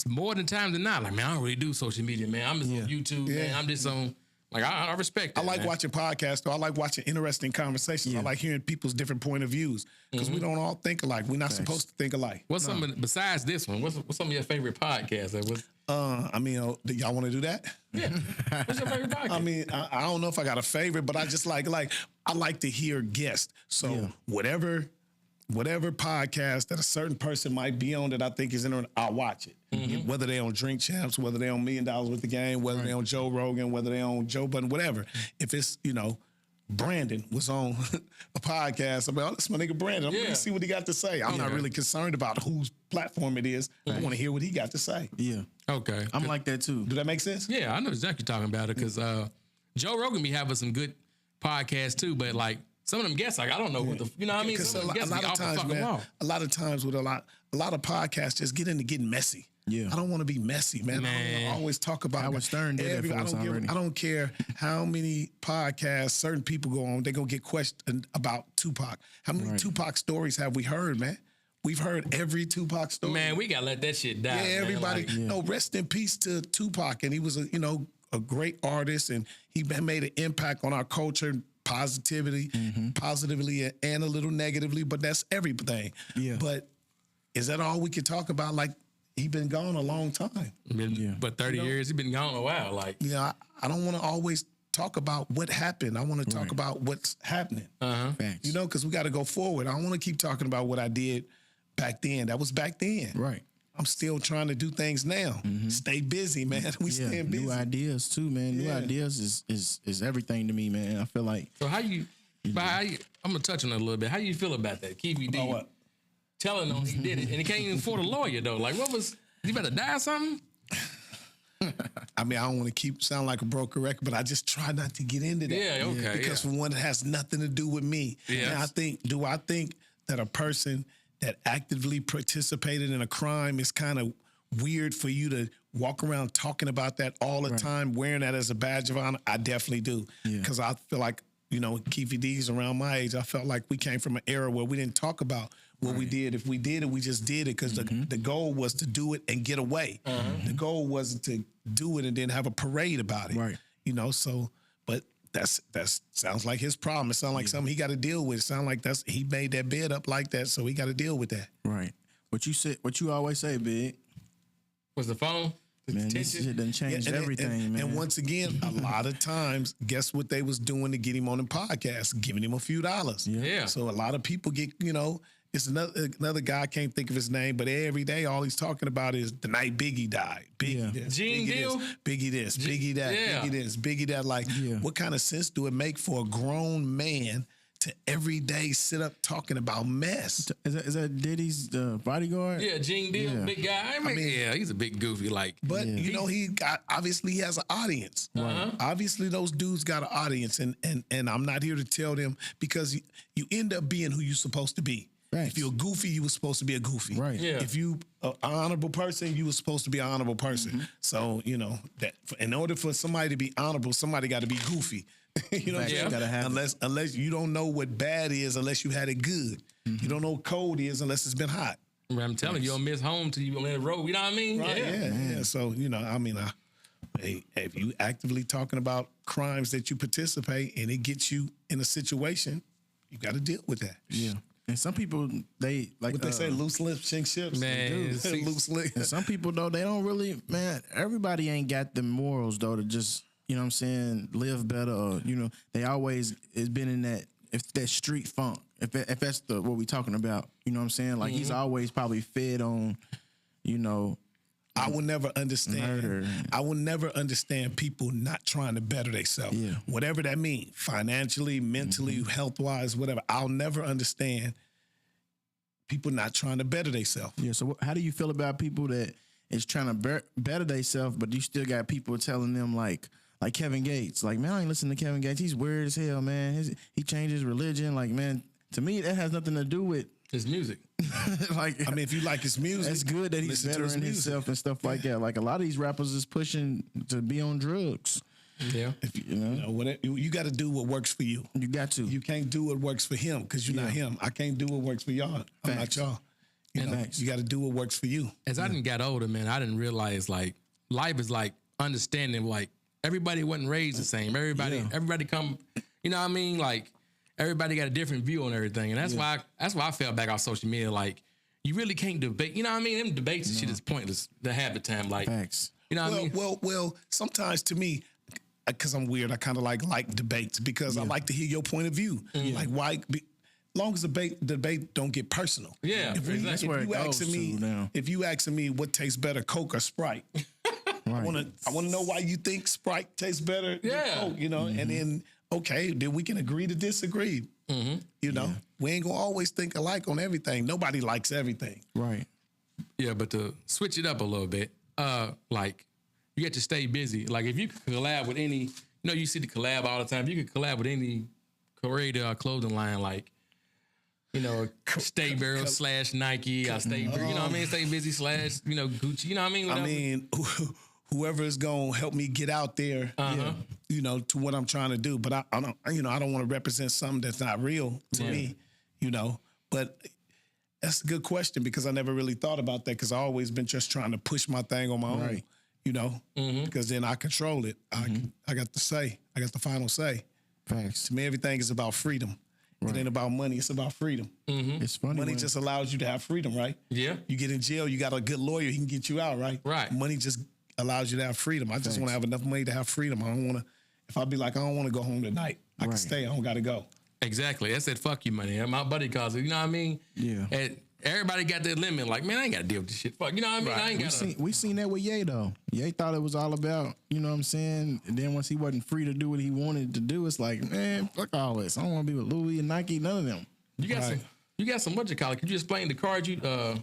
more than times than not, like, man, I don't really do social media, man. I'm just on YouTube, man. I'm just on. Like I respect that. I like man. watching podcasts, though. I like watching interesting conversations. I like hearing people's different point of views, because we don't all think alike. We're not supposed to think alike. What's some besides this one? What's some of your favorite podcasts? Do y'all want to do that? Yeah. What's your favorite podcast? I don't know if I got a favorite, but I just I like to hear guests. So whatever podcast that a certain person might be on that I think is interesting, I'll watch it. Whether they on Drink Champs, whether they on $1 Million with the Game, whether they on Joe Rogan, whether they on Joe Budden, whatever. If it's, Brandon was on a podcast, I'm like, oh, that's my nigga Brandon. I'm going to see what he got to say. I'm not really concerned about whose platform it is. I want to hear what he got to say. Yeah, Okay. I'm like that too. Do that make sense? Yeah, I know exactly what you're talking about it, because Joe Rogan be having some good podcasts too, but some of them guests, I don't know what the, you know what I mean? Because Some of them guests be off the fucking wall. a lot of times with a lot of podcasts just get into getting messy. Yeah. I don't want to be messy, man. I don't wanna always talk about Howard Stern did that for us already. I don't care how many podcasts certain people go on, they're going to get questioned about Tupac. How many Tupac stories have we heard, man? We've heard every Tupac story. Man, we gotta let that shit die. Yeah, man. everybody. No, rest in peace to Tupac. And he was a great artist, and he made an impact on our culture, positively and a little negatively, but that's everything. Yeah. But is that all we can talk about? Like, he been gone a long time. But 30 years, he been gone a while. I don't want to always talk about what happened. I want to talk about what's happening. Facts. Because we got to go forward. I don't want to keep talking about what I did back then. That was back then. Right. I'm still trying to do things now. Stay busy, man. We staying busy. New ideas too, man. New ideas is everything to me, man. I feel like So I'm gonna touch on it a little bit. How you feel about that? KVD About what? telling him he did it, and he can't even afford a lawyer though. Like, what was he about to die or something? I mean, I don't want to sound like a broken record, but I just try not to get into that. Yeah, okay, Because for one, it has nothing to do with me. Yes. And do I think that a person that actively participated in a crime is kind of weird for you to walk around talking about that all the time, wearing that as a badge of honor? I definitely do. Because I feel like, Keefy D's around my age, I felt like we came from an era where we didn't talk about what we did. If we did it, we just did it because the goal was to do it and get away. The goal wasn't to do it and then have a parade about it. Right. So, but that's sounds like his problem. It sounds like something he got to deal with. It sounds like he made that bed up like that, so he got to deal with that. Right. What you always say, Big. Was the phone? Man, this shit done changed everything, man. And once again, a lot of times, guess what they was doing to get him on the podcast? Giving him a few dollars. Yeah. So a lot of people get, it's another guy, I can't think of his name, but every day all he's talking about is the night Biggie died. Biggie this, Gene Biggie Deal? this, Biggie this, Biggie that, Biggie this, Biggie that. Like, what kind of sense do it make for a grown man to every day sit up talking about mess? Is that Diddy's bodyguard? Yeah, Gene Deal, Yeah. big guy. I mean, yeah, he's a big goofy. Like, But obviously he has an audience. Obviously those dudes got an audience, and I'm not here to tell them, because you end up being who you're supposed to be. Thanks. If you're a goofy, you were supposed to be a goofy. Right. Yeah. If you an honorable person, you were supposed to be an honorable person. So that in order for somebody to be honorable, somebody got to be goofy. You know what I'm saying? Gotta have unless you don't know what bad is, unless you had it good. You don't know what cold is unless it's been hot. I'm telling you, you'll miss home till you on that road. You know what I mean? Right. Yeah. So if you actively talking about crimes that you participate and it gets you in a situation, you got to deal with that. Yeah. And some people, they like What they say, loose lips, sink ships. Man, see- loose lips. and some people though, they don't really, man, everybody ain't got the morals though to just, you know what I'm saying, live better, or, they always has been in that street funk. If that's what we talking about, you know what I'm saying? Like he's always probably fed on, I will never understand. Murder. I will never understand people not trying to better themselves. Yeah. Whatever that means, financially, mentally, health-wise, whatever. I'll never understand people not trying to better themselves. Yeah. So how do you feel about people that is trying to better themselves, but you still got people telling them like Kevin Gates, like, man, I ain't listening to Kevin Gates. He's weird as hell, man. He changed his religion. Like, man, to me, that has nothing to do with His music. like. I mean, if you like his music, It's good that he's listen to his bettering music. himself and stuff like that. Like a lot of these rappers is pushing to be on drugs. Yeah. You got to do what works for you. You got to. You can't do what works for him because you're not him. I can't do what works for y'all. I'm not Facts. y'all. You got to do what works for you. As I didn't got older, man, I didn't realize like life is like understanding. Like everybody wasn't raised the same. Everybody come. You know what I mean? Like everybody got a different view on everything, and that's why I fell back off social media. Like you really can't debate. You know what I mean? Them debates and shit is pointless to have the time. Like Facts. you know what I mean? Well, sometimes to me, because I'm weird, I kind of like debates because I like to hear your point of view. Like why? Long as the debate don't get personal. Yeah, If That's where it goes to now. if you asking me what tastes better, Coke or Sprite, I want to know why you think Sprite tastes better Yeah. than Coke. And then then we can agree to disagree. We ain't gonna always think alike on everything. Nobody likes everything. Right. Yeah, but to switch it up a little bit, like you get to stay busy. Like if you could collab with any, you see the collab all the time. If you could collab with any creator or clothing line, like Stay Barrel / Nike, Stay, you know what I mean? Stay Busy / Gucci, you know what I mean? Whatever. I mean, whoever is gonna help me get out there, to what I'm trying to do. But I don't want to represent something that's not real to me, But that's a good question because I never really thought about that because I always been just trying to push my thing on my own, because then I control it. I got the say. I got the final say. Facts. To me, everything is about freedom. It ain't about money. It's about freedom. It's funny. Money just allows you to have freedom, right? Yeah. You get in jail, you got a good lawyer, he can get you out, right? Right. Money just allows you to have freedom. I just want to have enough money to have freedom. I don't want to, if I be like, I don't want to go home tonight, I can stay. I don't got to go. Exactly. That's that fuck you money. My buddy calls it, you know what I mean? Yeah. And everybody got their limit. Like, man, I ain't got to deal with this shit. Fuck, you know what I mean? I ain't got to. We seen that with Ye though. Ye thought it was all about, you know what I'm saying? And then once he wasn't free to do what he wanted to do, it's like, man, fuck all this. I don't want to be with Louis and Nike, none of them. You got You got some what you call it? Could you explain the card you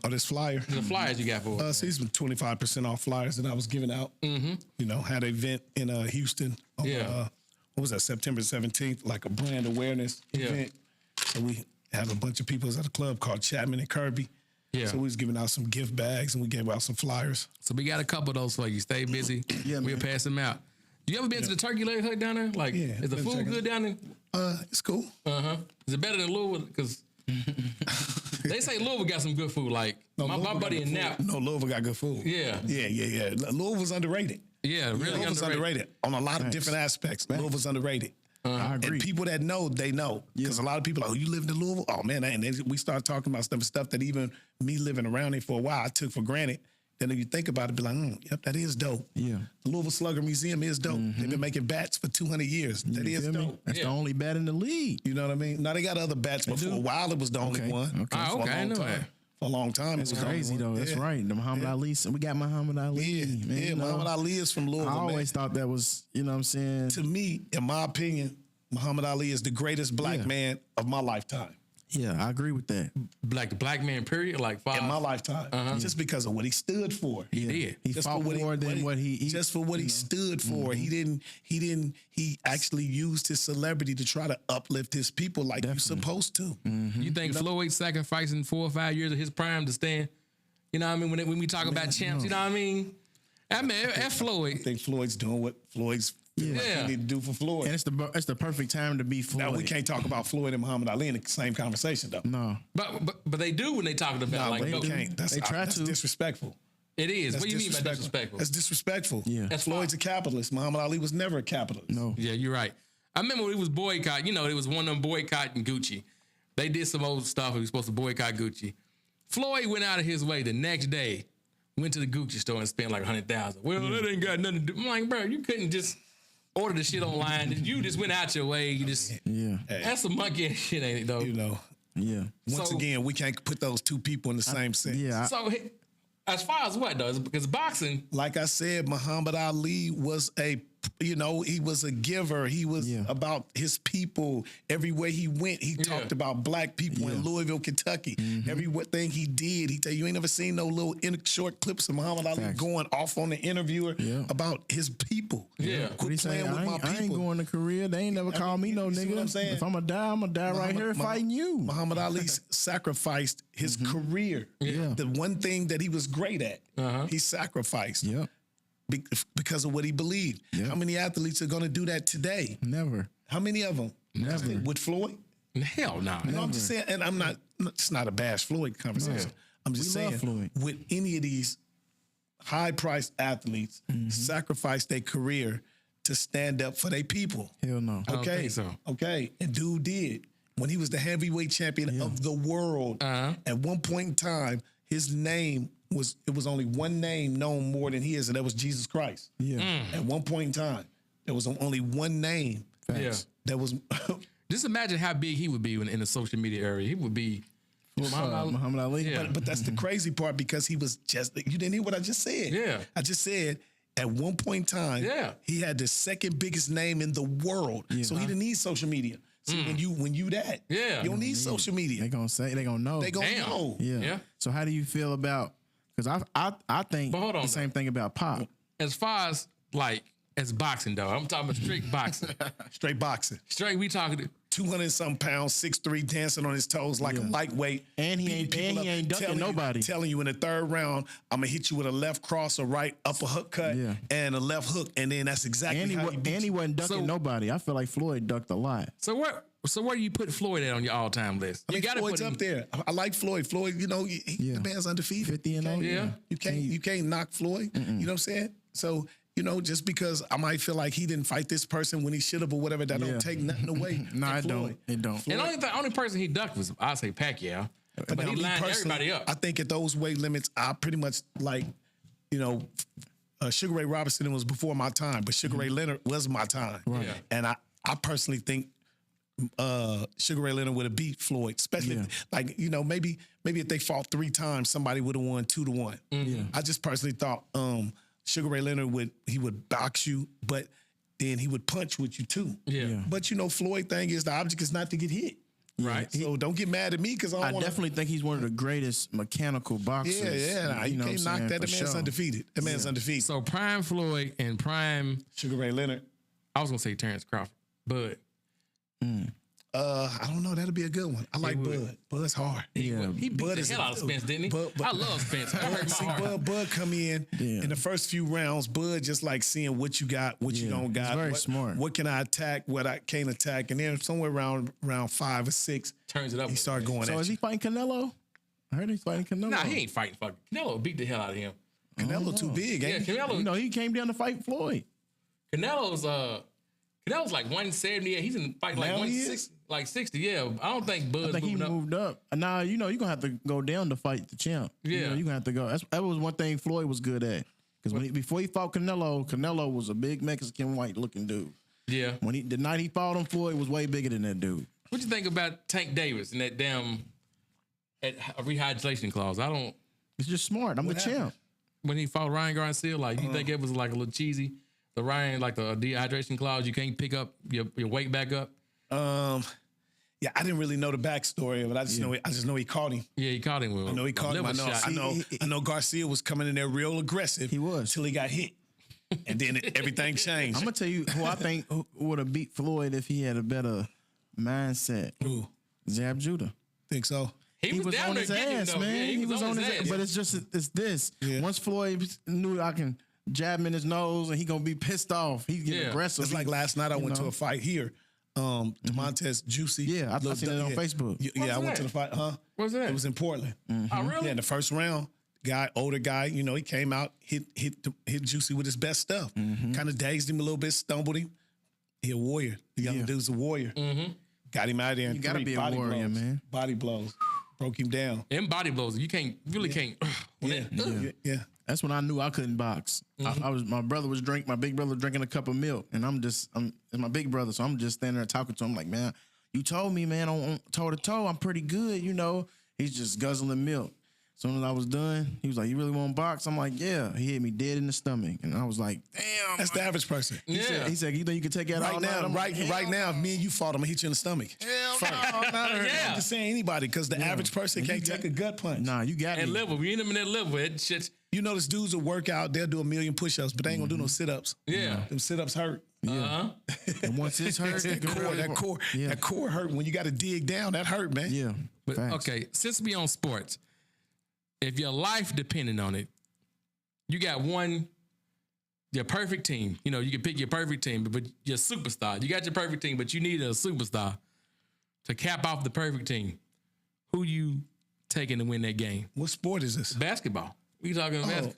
This flyer. the flyers you got for us? See, it's been 25% off flyers that I was giving out. Mm-hmm. You know, had an event in Houston. On, Yeah. What was that? September 17th, like a brand awareness event. So we have a bunch of people at a club called Chapman and Kirby. Yeah. So we was giving out some gift bags and we gave out some flyers. So we got a couple of those for you. Stay busy. Yeah, We'll man. pass them out. You ever been to the turkey leg hut down there? Like, Yeah, is the been food checking good down there? It's cool. Is it better than Louisville? Because they say Louisville got some good food. Like my Louisville buddy got in good Nap. food. No, Louisville got good food. Yeah. Yeah. Louisville's underrated. Yeah, really Louisville's underrated on a lot of different aspects. Louisville's underrated. I agree. And people that know, they know. Because a lot of people are, oh, you live in Louisville? Oh, man. And we start talking about stuff that even me living around here for a while, I took for granted. Then if you think about it, be like, yep, that is dope. Yeah. The Louisville Slugger Museum is dope. They've been making bats for 200 years. That is Feel me? dope. That's the only bat in the league. You know what I mean? Now, they got other bats, but for a while, it was the only one. Okay. Ah, For a okay, I long know time. that. For a long time, That's it was the only crazy one. though. That's Yeah. right. The Muhammad Ali. We got Muhammad Ali. Yeah, man, you know. Muhammad Ali is from Louisville, I man. always thought that was, you know what I'm saying? To me, in my opinion, Muhammad Ali is the greatest black man of my lifetime. Yeah, I agree with that. Like the black man period, like five. In my lifetime, just because of what he stood for. He did. He Just fought for more than what he just for what he stood for. He actually used his celebrity to try to uplift his people like you're supposed to. You think Floyd sacrificing 4 or 5 years of his prime to stand? You know what I mean? When we talk about champs, you know what I mean? I mean, at Floyd. I think Floyd's doing what Floyd's feel like Yeah. he need to do for Floyd. And it's the perfect time to be Floyd. Now we can't talk about Floyd and Muhammad Ali in the same conversation though. No. But they do when they talking about No, like but no, you can't. That's, They try that's to. disrespectful. it is. That's What do you mean by disrespectful? That's disrespectful. Yeah. That's Floyd's a capitalist. Muhammad Ali was never a capitalist. No. Yeah, you're right. I remember when it was boycott. You know, it was one of them boycotting Gucci. They did some old stuff. He was supposed to boycott Gucci. Floyd went out of his way the next day, went to the Gucci store and spent like $100,000. Well, that ain't got nothing to do. I'm like, bro, you couldn't just order the shit online. You just went out your way. You just Yeah. that's some monkey ass shit, ain't it though? You know. Yeah. Once So- again, we can't put those two people in the same sense. Yeah. So as far as what though, because boxing, Like I said, Muhammad Ali was he was a giver. He was about his people. Everywhere he went, he talked about black people in Louisville, Kentucky. Everything he did, he tell you ain't never seen no little short clips of Muhammad Ali Facts. going off on the interviewer about his people. Yeah. What he Quit say? playing with my I ain't people. going to Korea. They ain't never called me no you see nigga. what I'm saying? If I'm gonna die right here fighting you. Muhammad Ali sacrificed his career. Yeah. The one thing that he was great at, he sacrificed. Yep. Because of what he believed. Yeah. How many athletes are going to do that today? Never. How many of them? Never. With Floyd? hell no. No, I'm just saying, and I'm not, it's not a bash Floyd conversation. I'm just We love saying, Floyd. with any of these high-priced athletes sacrifice their career to stand up for their people. Hell no. don't Okay, think so. Okay, and dude did. When he was the heavyweight champion of the world, at one point in time, his name it was only one name known more than his, and that was Jesus Christ. Yeah. At one point in time, there was only one name Yeah. that was Just imagine how big he would be in the social media area. He would be Muhammad Ali. Yeah. But that's the crazy part because he was you didn't hear what I just said. Yeah. I just said at one point in time, he had the second biggest name in the world. So he didn't need social media. See, when you that, Yeah. you don't need social media. They gonna say, they gonna know. They gonna Damn. know. Yeah. Yeah. So how do you feel about? Because I think But hold on, the same thing about Pop. as far as like as boxing though. I'm talking about straight boxing. Straight boxing. Straight, we talking 200-something pounds, 6'3", dancing on his toes like a lightweight. And he beating ain't people up, ducking nobody. Telling you in the third round, I'm gonna hit you with a left cross, a right upper hook cut, and a left hook, and then that's exactly And how he beat you. wasn't ducking So- nobody. I feel like Floyd ducked a lot. So where do you put Floyd at on your all time list? I mean, You gotta Floyd's put him, up there. I like Floyd. Floyd, you know, the man's undefeated. 50-0. Yeah. You can't knock Floyd. You know what I'm saying? So, you know, just because I might feel like he didn't fight this person when he should have or whatever, that don't take nothing away. No, from it don't. Floyd. It don't. And the only person he ducked was I say Pacquiao, but Now, he me lined personally, everybody up. I think at those weight limits, I pretty much like, you know, Sugar Ray Robinson was before my time, but Sugar Ray Leonard was my time. Right. And I personally think Sugar Ray Leonard would have beat Floyd, especially like, you know, maybe if they fought 3 times, somebody would have won 2-1. I just personally thought Sugar Ray Leonard would box you, but then he would punch with you too. Yeah. But you know, Floyd thing is the object is not to get hit. Right. So don't get mad at me because I definitely think he's one of the greatest mechanical boxers. You can't knock that. The man's undefeated. That man's undefeated. So prime Floyd and prime Sugar Ray Leonard. I was gonna say Terrence Crawford, but I don't know. That'll be a good one. I like Bud. Bud's hard. he beat Bud the is hell out of Spence, didn't he? I love Spence. That hurt my See, heart. Bud come in the first few rounds. Bud just like seeing what you got, what you don't got. He's very smart. What can I attack? What I can't attack? And then somewhere around round 5 or 6, Turns it up. he started going So at is you. he fighting Canelo? I heard he's fighting Canelo. Nah, he ain't fighting fucking Canelo. Beat the hell out of him. Canelo too big, Yeah, ain't he? Canelo. You know, he came down to fight Floyd. Canelo's like 178. He's in fight like Now he 160, like 60. Yeah, I don't think Bud's I think he moving up. moved up. Now, you know, you're going to have to go down to fight the champ. Yeah. You know, you're going to have to go. That was one thing Floyd was good at. Because before he fought Canelo was a big Mexican white looking dude. Yeah. The night he fought him, Floyd was way bigger than that dude. What you think about Tank Davis and that damn rehydration clause? I don't. It's just smart. I'm the champ. When he fought Ryan Garcia, like you think it was like a little cheesy? The Ryan, like the dehydration clause, you can't pick up your weight back up. Yeah, I didn't really know the backstory of it. I just know he caught him. Yeah, he caught him with. I know he caught him. I know Garcia was coming in there real aggressive. He was. Till he got hit. And then everything changed. I'm going to tell you who I think would have beat Floyd if he had a better mindset. Who? Zab Judah. Think so? He was down on there his getting him, ass, though. man. Yeah, he was on his ass. But it's this. Yeah. Once Floyd knew I can jab him in his nose and he gonna be pissed off, he get aggressive. It's like last night I went to a fight here. Demontez Juicy. Yeah, I seen it on Facebook. Yeah, I went to the fight. What was that? It was in Portland. Oh, really? Yeah, in the first round, older guy, you know, he came out, hit Juicy with his best stuff. Kind of dazed him a little bit, stumbled him. He a warrior. The young dude's a warrior. Got him out there in You gotta 3 be a body warrior, blows. man. Body blows. Broke him down. In body blows, you can't can't. Yeah. That's when I knew I couldn't box. My big brother was drinking a cup of milk, and it's my big brother, so I'm just standing there talking to him like, man, you told me, man, on toe to toe, I'm pretty good, you know. He's just guzzling milk. As soon as I was done, he was like, you really want to box? I'm like, yeah. He hit me dead in the stomach, and I was like, damn. That's the average person. Yeah. He said, you think you can take that Right all now, night? I'm like, right now, if me and you fought, I'm gonna hit you in the stomach. hell no, not her. Yeah. I'm just saying anybody, because the average person can't take a gut punch. Nah, you got At me. level, we in him in that level. That shit. You know, this dudes will work out, they'll do 1,000,000 push-ups, but they ain't gonna do no sit-ups. Yeah. Them sit-ups hurt. And once it's hurt, That core hurt. When you got to dig down, that hurt, man. Yeah. But Facts. okay, since we on sports, if your life depended on it, you got your perfect team. You know, you can pick your perfect team, but your superstar. You got your perfect team, but you need a superstar to cap off the perfect team. Who you taking to win that game? What sport is this? Basketball. We talking basketball.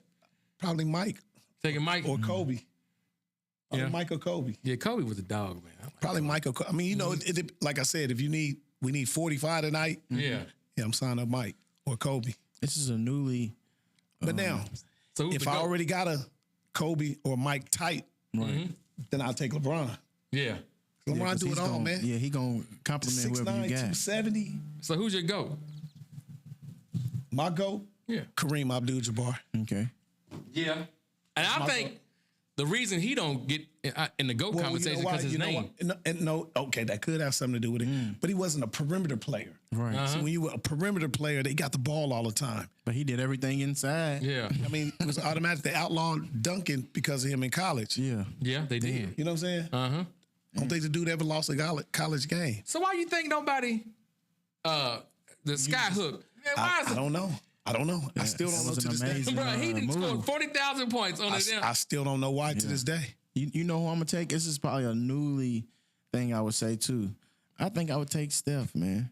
Probably Mike Taking Mike or Kobe. Yeah. Mike or Kobe. Yeah, Kobe was a dog, man. Probably Mike or Kobe. I mean, you know, it, like I said, if we need 45 tonight, Yeah. I'm signing up Mike or Kobe. This is a newly. But now, So who's if the I GOAT? already got a Kobe or Mike tight, then I'll take LeBron. Yeah. LeBron 'cause do he's it all, gonna- man. Yeah, he gonna compliment 6'9", whoever you got. 270. So who's your GOAT? My GOAT, Yeah. Kareem Abdul-Jabbar. Okay. Yeah. And I think the reason he don't get in the GOAT conversation because his name. Okay, that could have something to do with it. But he wasn't a perimeter player. Right. So when you were a perimeter player, they got the ball all the time. But he did everything inside. Yeah. I mean, it was automatic. They outlawed dunking because of him in college. Yeah. Yeah, they did. You know what I'm saying? Uh-huh. I don't think the dude ever lost a college game. So why you think nobody the sky hook? Man, why is I it? don't know. I still don't know was to an this day. amazing Bro, he done move. scored 40,000 points on it. I still don't know why to this day. You know who I'm gonna take? This is probably a newly thing I would say too. I think I would take Steph, man.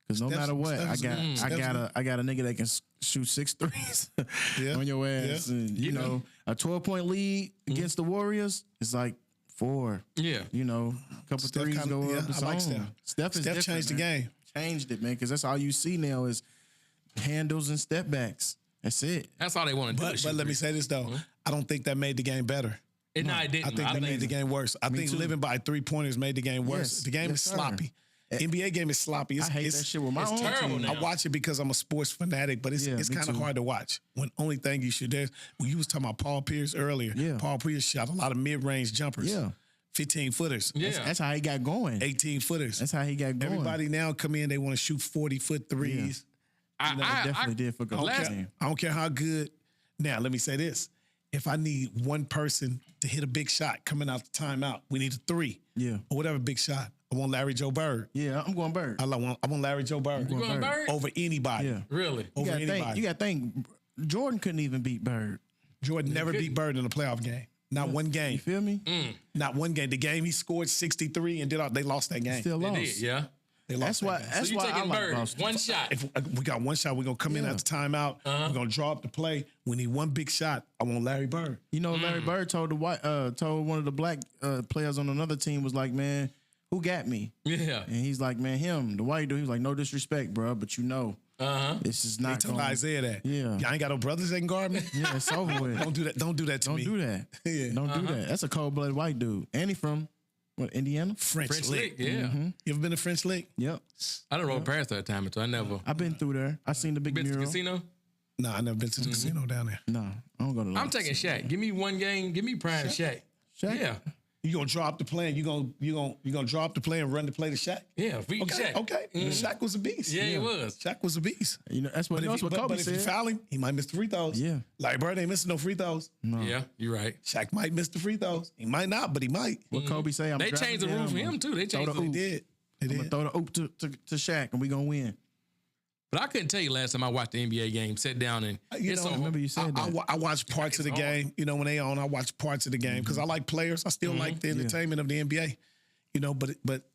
Because no matter what, I got a nigga that can shoot 6 threes on your ass. Yeah. And you know, a 12-point lead against the Warriors is like 4. Yeah. You know, a couple Steph threes kinda- go yeah, up. It's I like on. Steph. Steph is Steph different, changed the man. game. Changed it, man, because that's all you see now is handles and step backs. That's it. That's all they want to do. But let me say this though, I don't think that made the game better. it didn't. I think that made the game worse. I think living by 3-pointers made the game worse. Yes. The game Yes, is sir. sloppy. NBA game is sloppy. I hate that shit with my own terrible team. now. I watch it because I'm a sports fanatic, but it's Yeah, it's me kind of too. hard to watch. When only thing you should do, when you was talking about Paul Pierce earlier, Yeah. Paul Pierce shot a lot of mid-range jumpers. Yeah. 15 footers. Yeah. That's how he got going. 18 footers. That's how he got going. Everybody now come in, they want to shoot 40-foot threes. I definitely did for I good. don't care how good. Now, let me say this. If I need one person to hit a big shot coming out the timeout, we need a three. Yeah. Or whatever big shot. I want Larry Joe Bird. Yeah, I'm going Bird. I want Larry Joe Bird. You going Bird? Over anybody. Yeah. Really? Over anybody. You got to think, Jordan couldn't even beat Bird. Jordan never beat Bird in a playoff game. Not one You game. feel me? Not one game. The game he scored 63 and they lost that game. Still They lost. did, yeah. They That's lost why. that game. That's So you why I taking like Bird, Boston. one shot. If we got one shot, we're going to come in at the timeout. We're going to draw up the play. We need one big shot. I want Larry Bird. You know, Larry Bird told told one of the black players on another team was like, man, who got me? Yeah. And he's like, man, him, the white dude. He was like, no disrespect, bro, but you know, this is They not told going. Isaiah that. Yeah. Y'all ain't got no brothers that can guard me? Yeah, it's over with. Don't do that. Don't do that to Don't me. do that. Yeah. Don't do that. That's a cold-blooded white dude. And he from what, Indiana? French Lick, Lick. yeah. You ever been to French Lick? Yep. I done rode past that time, so I never I've been through there. I seen the big been to the mural. casino. No, I never been to the casino down there. No, I don't go to. I'm taking Shaq. Give me one game. Give me prime Shaq. Shaq? Yeah. You gonna drop the play and you gonna drop the play and run the play to Shaq? Yeah. Beat Okay, Shaq. okay. Shaq was a beast. Yeah, he was. Shaq was a beast. You know that's what. But, That's what but Kobe if said. you foul him, he might miss the free throws. Yeah. Larry Bird ain't missing no free throws. Yeah, you're right. Shaq might miss the free throws. He might not, but he might. What Kobe say? I'm They driving changed the rule down, for I'm him too. They changed the the They rule. did. They gonna did. throw the oop to Shaq and we gonna win. But I couldn't tell you last time I watched the NBA game. Sat down and You it's know, so I remember you said that. I watch parts of the It's hard. game. You know, when they on, I watch parts of the game because I like players. I still like the entertainment of the NBA. You know, but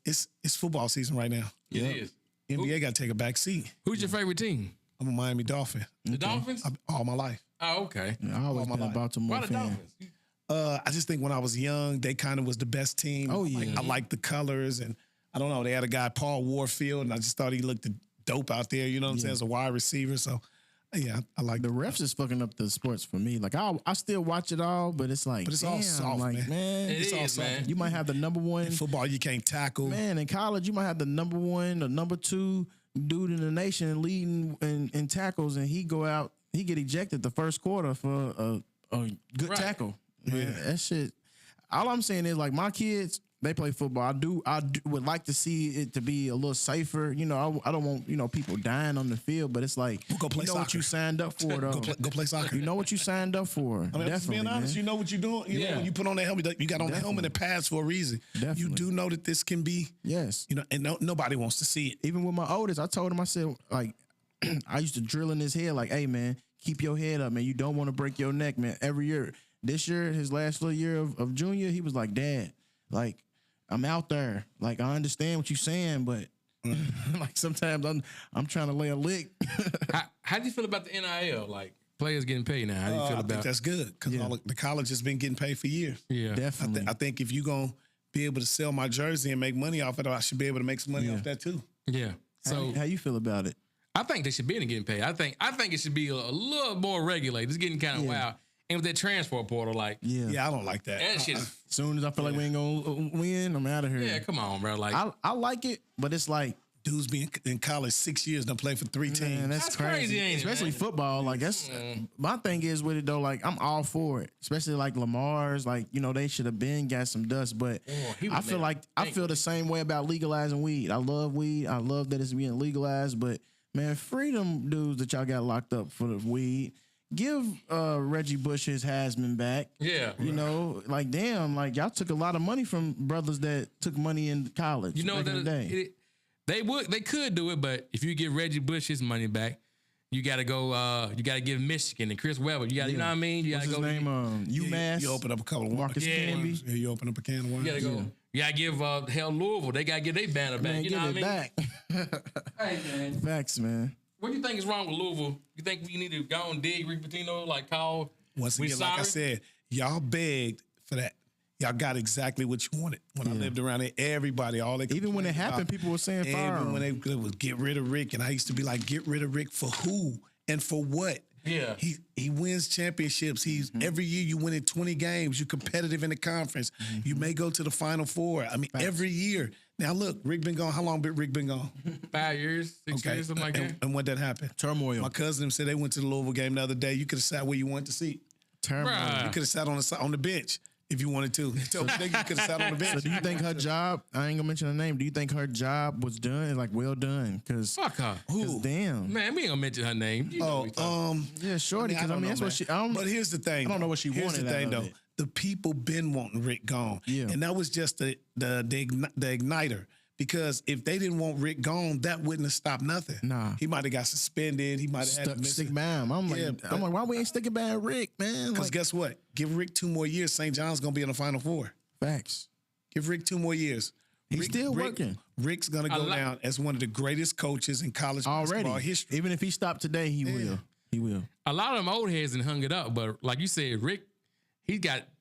it's football season right now. It is. NBA got to take a back seat. Who's your favorite team? I'm a Miami Dolphin The Dolphins? all my life. Oh, okay. I always my been a life. Baltimore Why the fan. Dolphins? I just think when I was young, they kind of was the best team. Oh, yeah. I liked the colors, and I don't know. They had a guy Paul Warfield, and I just thought he looked dope out there. You know what I'm saying? As a wide receiver, so yeah, I like The refs is fucking up the sports for me. Like I still watch it all, but it's like, But it's all damn, soft, like, man. It It's all is, man. you might have the number one football. You can't tackle. man in college. You might have the number one or number two dude in the nation leading in tackles, and he go out, he get ejected the first quarter for a good Right. tackle. Man, that shit. All I'm saying is like my kids, they play football. I would like to see it to be a little safer. You know, I don't want people dying on the field, but it's like Go play you know what soccer. you signed up for though. Go play soccer. You know what you signed up for. I mean, I'm just Definitely, being honest. man. You know what you're doing. You know, when you put on that helmet, you got on the helmet and pads for a reason. You Definitely. do know that this can be, Yes. you know, and nobody wants to see it. Even with my oldest, I told him, I said, like, I used to drill in his head, like, hey, man, keep your head up, man. You don't want to break your neck, man. Every year. This year, his last little year of junior, he was like, Dad, like, I'm out there. Like, I understand what you're saying, but like sometimes I'm trying to lay a lick. How do you feel about the NIL? Like players getting paid now. How do you feel I about think that's good because the college has been getting paid for years. Yeah. Definitely. I think if you're going to be able to sell my jersey and make money off it, I should be able to make some money off that too. Yeah. So How you feel about it? I think they should be getting paid. I think it should be a little more regulated. It's getting kind of wild. And with that transfer portal, like Yeah, I don't like that. that shit. As soon as I feel like we ain't gonna win, I'm out of here. Yeah, come on, bro. Like I like it, but it's like, Dudes being in college 6 years, done play for 3 teams. man, that's That's crazy. crazy, ain't it, Especially man? football. Like that's my thing is with it though. Like I'm all for it. Especially like Lamar's. Like they should have been got some dust. But he I was feel there. like I feel the same way about legalizing weed. I love weed. I love that it's being legalized. But man, freedom dudes that y'all got locked up for the weed. Give Reggie Bush his Heisman back. Yeah. You know, like damn, like y'all took a lot of money from brothers that took money in college. You know back in the day. they could do it, but if you get Reggie Bush his money back, you gotta go. You gotta give Michigan and Chris Webber. You got, you know what I mean. You What's gotta his go. name? UMass. You open up a couple of Marcus Yeah. Camby. Yeah, you open up a can of worms. You gotta go. You gotta give Louisville. They gotta get their banner back. Man, You give know what it I mean? back. Hey man, Facts, man. what do you think is wrong with Louisville? You think we need to go and dig Rick Pitino, like call? Once we again, like I sorry? said, y'all begged for that. Y'all got exactly what you wanted. When I lived around there, everybody, all they Even when it complained happened, about, people were saying fire even him. when they was get rid of Rick, and I used to be like, get rid of Rick for who and for what? Yeah. He wins championships. He's every year you win in 20 games. You're competitive in the conference. You may go to the Final Four. I mean, every year. Now look, Rick been gone. How long been Rick been gone? 5 years, 6 years, something like that. And when that happened? Turmoil. My cousin said they went to the Louisville game the other day. You could have sat where you wanted to sit. Turmoil. Bruh. You could have sat on the bench. if you wanted to. Tell me, nigga, you could have sat on the bench. So do you think her job? I ain't gonna mention her name. Do you think her job was done? Like well done? Cause Fuck her. damn, Man, we ain't gonna mention her name. You know what we talking. yeah, shorty. Because I mean, that's what she. But here's the thing. I don't know what she Here's wanted the thing, out of though. it. The people been wanting Rick gone, Yeah. and that was just the igniter. Because if they didn't want Rick gone, that wouldn't have stopped nothing. Nah. He might have got suspended. He might have had to stick by him. I'm like, why we ain't sticking by Rick, man? Because Like, guess what? Give Rick 2 more years. St. John's gonna be in the Final Four. facts. Give Rick 2 more years. He's still working. Rick's gonna go down as one of the greatest coaches in college basketball Already, history. even if he stopped today, he will. He will. A lot of them old heads and hung it up, but like you said, Rick,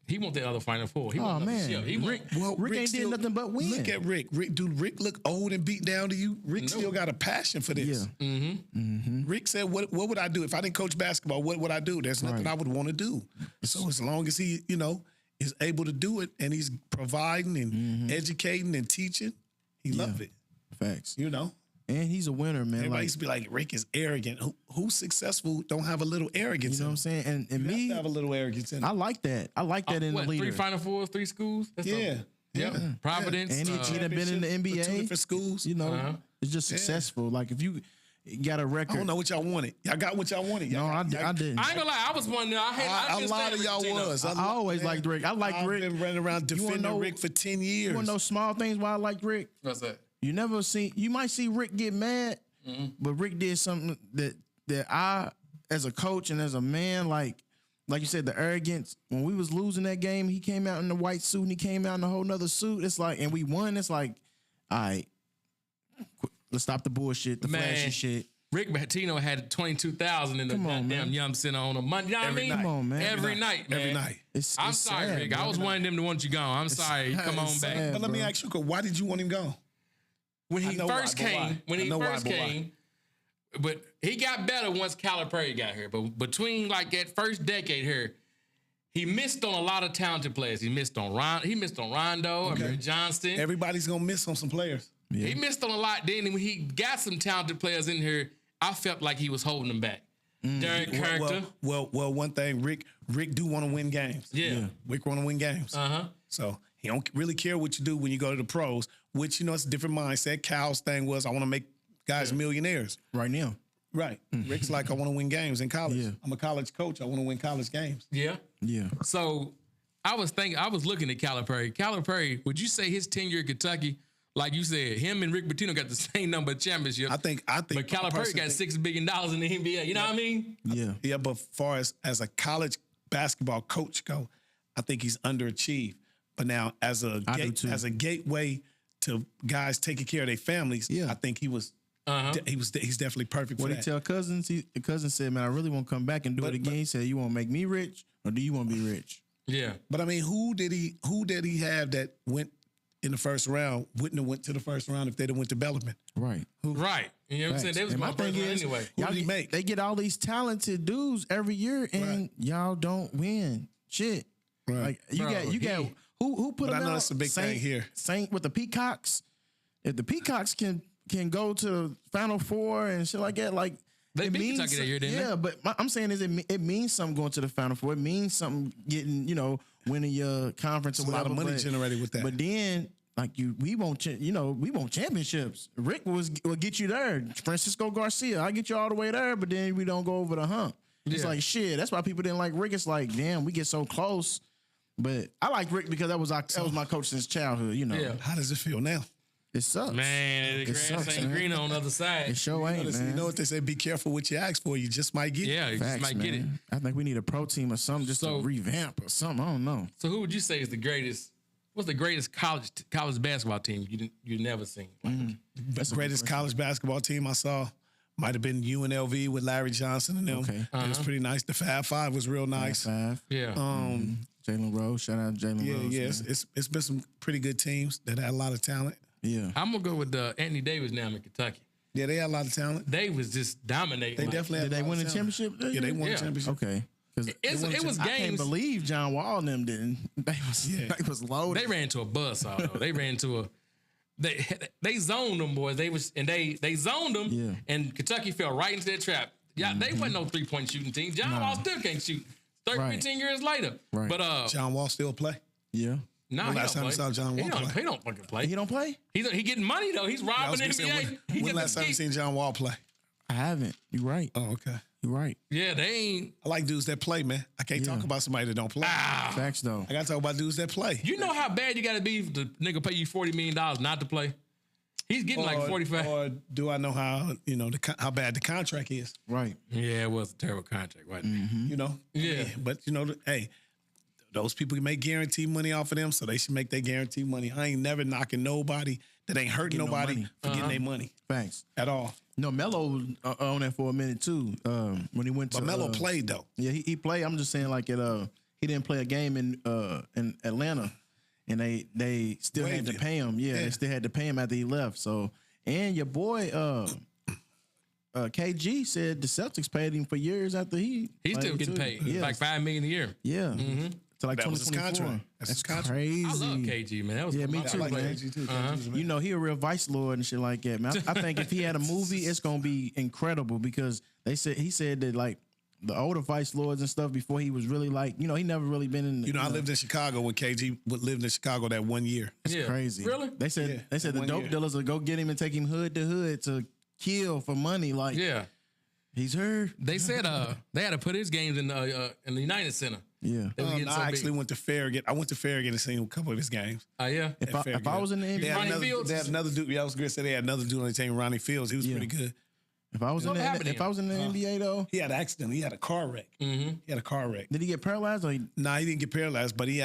he want that other Final Four. He Oh want another man, ship. He want, Rick ain't did nothing but win. Look at Rick. Dude, Rick look old and beat down to you. Rick still got a passion for this. Yeah. Rick said, what would I do? If I didn't coach basketball, what would I do? There's nothing I would want to do. So as long as he, is able to do it and he's providing and educating and teaching, he loved it. Facts. And he's a winner, man. Everybody Like, used to be like, Rick is arrogant. Who's successful don't have a little arrogance you know in what I'm them. saying? And You have me, to have a little arrogance in I them. like that. I like that in what, the leader. 3 Final Fours, 3 schools? That's Yeah. Yep. Providence. And he done been in the For 2 NBA. different schools. It's just successful. Like if you got a record. I don't know what y'all wanted. Y'all got what y'all wanted. No, I Y'all- didn't. I ain't gonna lie, I was one. A lot of y'all was. I always liked Rick. I liked Rick. I've been running around You wanna defending know- Rick for 10 You years. want to know small things why I like Rick? What's that? You might see Rick get mad, but Rick did something that I, as a coach and as a man, like you said, the arrogance. When we was losing that game, he came out in the white suit and he came out in a whole nother suit. It's like, and we won. It's like, all right, let's stop the bullshit, the flashy shit. Rick Pitino had 22,000 in the Come on, goddamn man. Yum Center on a Monday. You know what I Every mean? night. Come on, man. Every night, man. Every night. It's sorry, sad, Rick. bro. I was one of them to want you gone. I'm sorry. Come on It's back. sad. But let me bro. ask you, why did you want him gone? When I he know first why, but why? came, when I he know why, first but why? came, but he got better once Calipari got here. But between like that first decade here, he missed on a lot of talented players. He missed on Rondo, Amir Johnston. Everybody's gonna miss on some players. He missed on a lot. Then when he got some talented players in here, I felt like he was holding them back. Derek Character. Well, one thing, Rick do want to win games. Yeah. Rick want to win games. So he don't really care what you do when you go to the pros, which, it's a different mindset. Cal's thing was, I want to make guys millionaires. Right now. Right. Rick's like, I want to win games in college. Yeah. I'm a college coach. I want to win college games. Yeah. Yeah. So I was looking at Calipari. Calipari, would you say his tenure at Kentucky, like you said, him and Rick Pitino got the same number of championships? I think. But Calipari got $6 billion in the NBA. You know what I mean? Yeah. Yeah, but far as a college basketball coach go, I think he's underachieved. But now as a gateway to guys taking care of their families, I think he was. He's definitely perfect for What that. he tell cousins? The cousin said, "Man, I really want to come back and do it again." He said, "You want to make me rich, or do you want to be rich?" Yeah. But I mean, who did he have that went in the first round? Wouldn't have went to the first round if they'd have went to Bellarmine. Right. Right. You know what I'm saying? They was And my thing anyway. Who did he make? They get all these talented dudes every year, and y'all don't win shit. Right. Like you Bro, got who put But I them know out? that's a big thing here. Saint with the Peacocks. If the Peacocks can go to Final Four and shit like that, like They it beat means Kentucky that year, didn't they? yeah, but I'm saying is it means something going to the Final Four. It means something getting winning your conference or There's a lot whatever. of money but- generated with that. But then like we want championships. Rick will get you there. Francisco Garcia, I get you all the way there, but then we don't go over the hump. It's Yeah. like shit. That's why people didn't like Rick. It's like damn, we get so close. But I like Rick because that was my coach since childhood. Yeah. How does it feel now? It sucks. Man, the It grass sucks, ain't man. green on the other It side. sure ain't, Listen, man. you know what they say? Be careful what you ask for. You just might get. Yeah, you just Facts, might man. get it. I think we need a pro team or something just So- to revamp or something. I don't know. So who would you say is the greatest? What's the greatest college basketball team you never seen? The greatest college basketball team I saw might have been UNLV with Larry Johnson and them. Okay. It was pretty nice. The Fab Five was real nice. Five. Yeah. Jalen Rose. Shout out Jalen Yeah, Rose. yeah. man. It's been some pretty good teams that had a lot of talent. Yeah. I'm gonna go with Anthony Davis now in Kentucky. Yeah, they had a lot of talent. They was just dominating. They like- definitely had Did they a lot win of the talent. championship? that Yeah, they year? won Yeah. the championship. Okay. 'Cause It was I can't games. believe John Wall and them didn't. They was loaded. They ran into a buzzsaw though. They ran into a. They zoned them boys. They zoned them. Yeah. And Kentucky fell right into that trap. Yeah, they wasn't no 3-point shooting team. John Wall still can't shoot. 15 years later. Right. But John Wall still play. Yeah. Nah, When he last don't time you play. saw John Wall play? He don't fucking play. He don't play? He getting money though. He's I robbing was the gonna say, NBA. He when get last the time you ski. seen John Wall play? I haven't. You're right. Oh, okay. You're right. Yeah, they ain't. I like dudes that play, man. I can't talk about somebody that don't play. Facts though. I got to talk about dudes that play. You know how bad you got to be for the nigga pay you $40 million not to play? He's getting like 45. Or do I know how how bad the contract is? Right. Yeah, it was a terrible contract, wasn't it? You know. Yeah. But hey, those people can make guarantee money off of them, so they should make their guarantee money. I ain't never knocking nobody that ain't hurting Getting no nobody money. for getting their money Facts. at all. No, Melo was on that for a minute too. When he went to But Melo played though. Yeah, he played. I'm just saying like he didn't play a game in Atlanta, and they still had to Waived pay him. Yeah, they still had to pay him after he left. So and your boy KG said the Celtics paid him for years after He's still played, getting too. paid. Yeah, like $5 million a year. yeah. To like That was his 2024. contract. That's his contract. crazy. I love KG, man. That was Yeah, me my too, favorite man. player. KG too. You know, he a real vice lord and shit like that, man. I think if he had a movie, it's gonna be incredible because he said that like the older vice lords and stuff before he was really like, he never really been in. I lived in Chicago when KG lived in Chicago that 1 year. Yeah. crazy. Really? They said the 1 dope year. dealers will go get him and take him hood to hood to kill for money. Like Yeah. he's heard. They said they had to put his games in the United Center. Yeah. They was getting so I big. actually went to Farragut. I went to Farragut and seen a couple of his games. Oh, yeah? If I was in the They NBA, had Ronnie another, Fields? they had another dude. Yeah, I was going to say they had another dude on the team, Ronnie Fields. He was pretty good. if I was in What happened to the, if I was in the NBA though, He had an accident. He had a car wreck. He had a car wreck. did he get paralyzed or Nah, he didn't get paralyzed, but he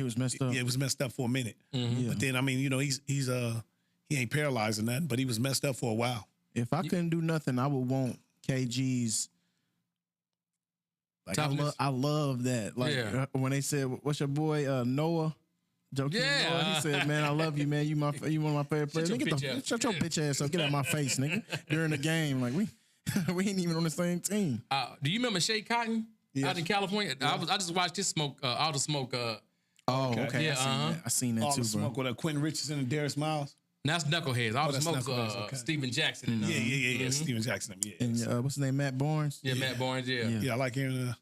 was messed up? Yeah, it was messed up for a minute. Yeah. But then he ain't paralyzed or nothing, but he was messed up for a while. if I couldn't do nothing, I would want KG's. Like Toughness. I love that. Like Yeah. when they said, "What's your boy Noah?" Joakim Yeah. Noah, he said, "Man, I love you, man. You one of my favorite players." your Nigga, bitch ass. shut your bitch ass up. Get out of my face, nigga. During the game, like we ain't even on the same team. Do you remember Shea Cotton out in California? I just watched his smoke, all the smoke. Oh, okay. Yeah, I seen that All too, the bro. smoke with Quentin Richardson and Darius Miles. That's Knuckleheads. All the that's smoke's Knuckleheads, okay. Steven Jackson. And, Yeah. Steven Jackson. Yeah. And what's his name? Matt Barnes. yeah, Matt Barnes. Yeah. Yeah, I like hearing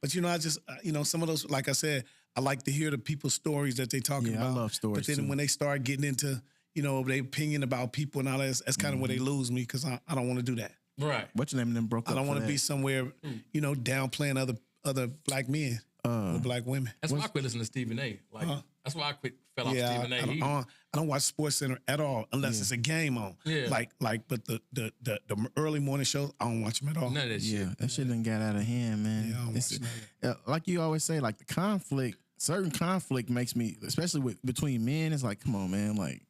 but I just some of those, like I said, I like to hear the people's stories that they talking Yeah, I about. love stories, But then too. when they start getting into their opinion about people and all that, that's kind of where they lose me because I don't want to do that. Right. What's your name? And them broke I up. don't want to be somewhere, downplaying other black men or black women. That's why I quit listening to Stephen A. Like that's why I fell off Yeah, Stephen A. I don't watch Sports Center at all unless it's a game on. Yeah. But the early morning shows, I don't watch them at all. None of that shit. Yeah, that shit done got out of hand, man. Yeah, I don't It's- watch none of like you always say, like certain conflict makes me, especially between men, it's like, come on, man, like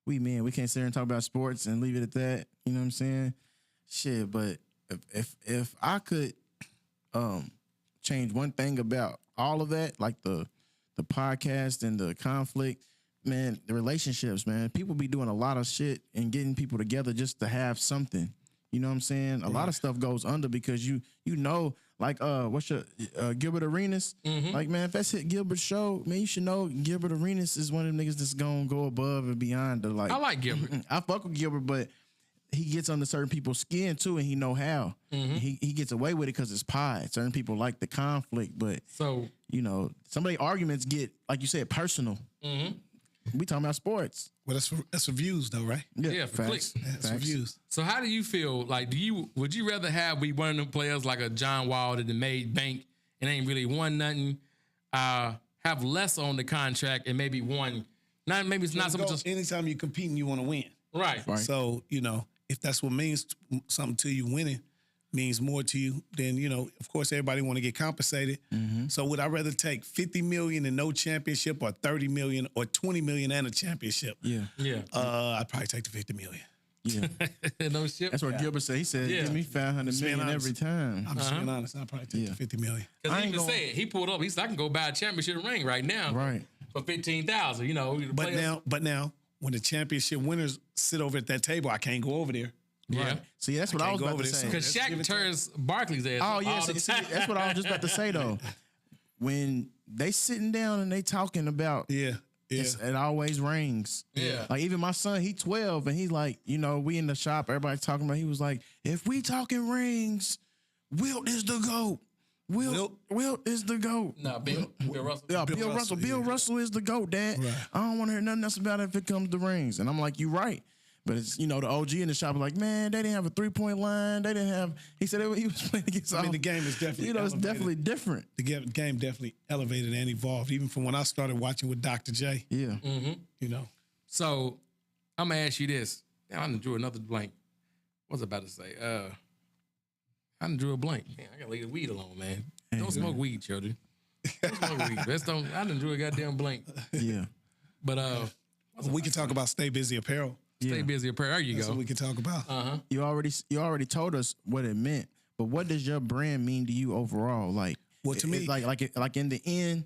we men, we can't sit here and talk about sports and leave it at that. You know what I'm saying? Shit, but if I could change one thing about all of that, like the podcast and the conflict, man, the relationships, man. People be doing a lot of shit and getting people together just to have something. You know what I'm saying? A lot of stuff goes under because like what's your Gilbert Arenas? Like, man, if that's hit Gilbert's show, man, you should know Gilbert Arenas is one of them niggas that's gonna go above and beyond the like. I like Gilbert. I fuck with Gilbert, but he gets under certain people's skin too, and he know how. He gets away with it because it's pie. Certain people like the conflict, but So some of the arguments get, like you said, personal. We talking about sports. Well, that's for views though, right? Yeah, for clicks. That's for views. So how do you feel? Like, would you rather have one of them players like a John Wall that made bank and ain't really won nothing, have less on the contract and maybe won? Maybe it's not so much. Anytime you compete and you want to win. Right. So, if that's what means something to you, winning means more to you, then, of course, everybody want to get compensated. So would I rather take $50 million and no championship or $30 million or $20 million and a championship? Yeah. Yeah. I'd probably take the $50 million. Yeah. No shit. That's what Gilbert said. He said, Yeah. "Give me $500 million honest. every time." I'm just being honest. I'd probably take the $50 million. Because I he ain't even gonna- said, he pulled up, he said, I can go buy a championship ring right now. Right. For $15,000, But now, when the championship winners sit over at that table, I can't go over there. Yeah. See, that's what I was go about over to this, say. so- Because Let's give Shaq it turns Barkley's ass Oh all yeah, the see, time. that's what I was just about to say though. When they sitting down and they talking about, Yeah. it always rings. Yeah. Like even my son, he 12, and he's like, we in the shop, everybody talking about. He was like, if we talking rings, Wilt is the GOAT. Wilt is the GOAT. Nah, Bill Russell. Yeah, Bill Russell. Bill Russell is the GOAT, Dad. Right. I don't want to hear nothing else about it if it comes to rings. And I'm like, you right. But it's, the OG in the shop was like, man, they didn't have a 3-point line. They didn't have, he said he was playing against I mean, the game is definitely it's elevated. definitely different. The game definitely elevated and evolved, even from when I started watching with Dr. J. Yeah. So I'm gonna ask you this. Now, I done drew another blank. What was I about to say? I done drew a blank. Man, I gotta leave the weed alone, man. Don't smoke weed, children. Don't smoke weed. I done drew a goddamn blank. Yeah. But We can talk about Stay Busy Apparel. Stay busy apparel. There you That's go. what we can talk about. You already told us what it meant, but what does your brand mean to you overall? Like, Well, to me- like in the end,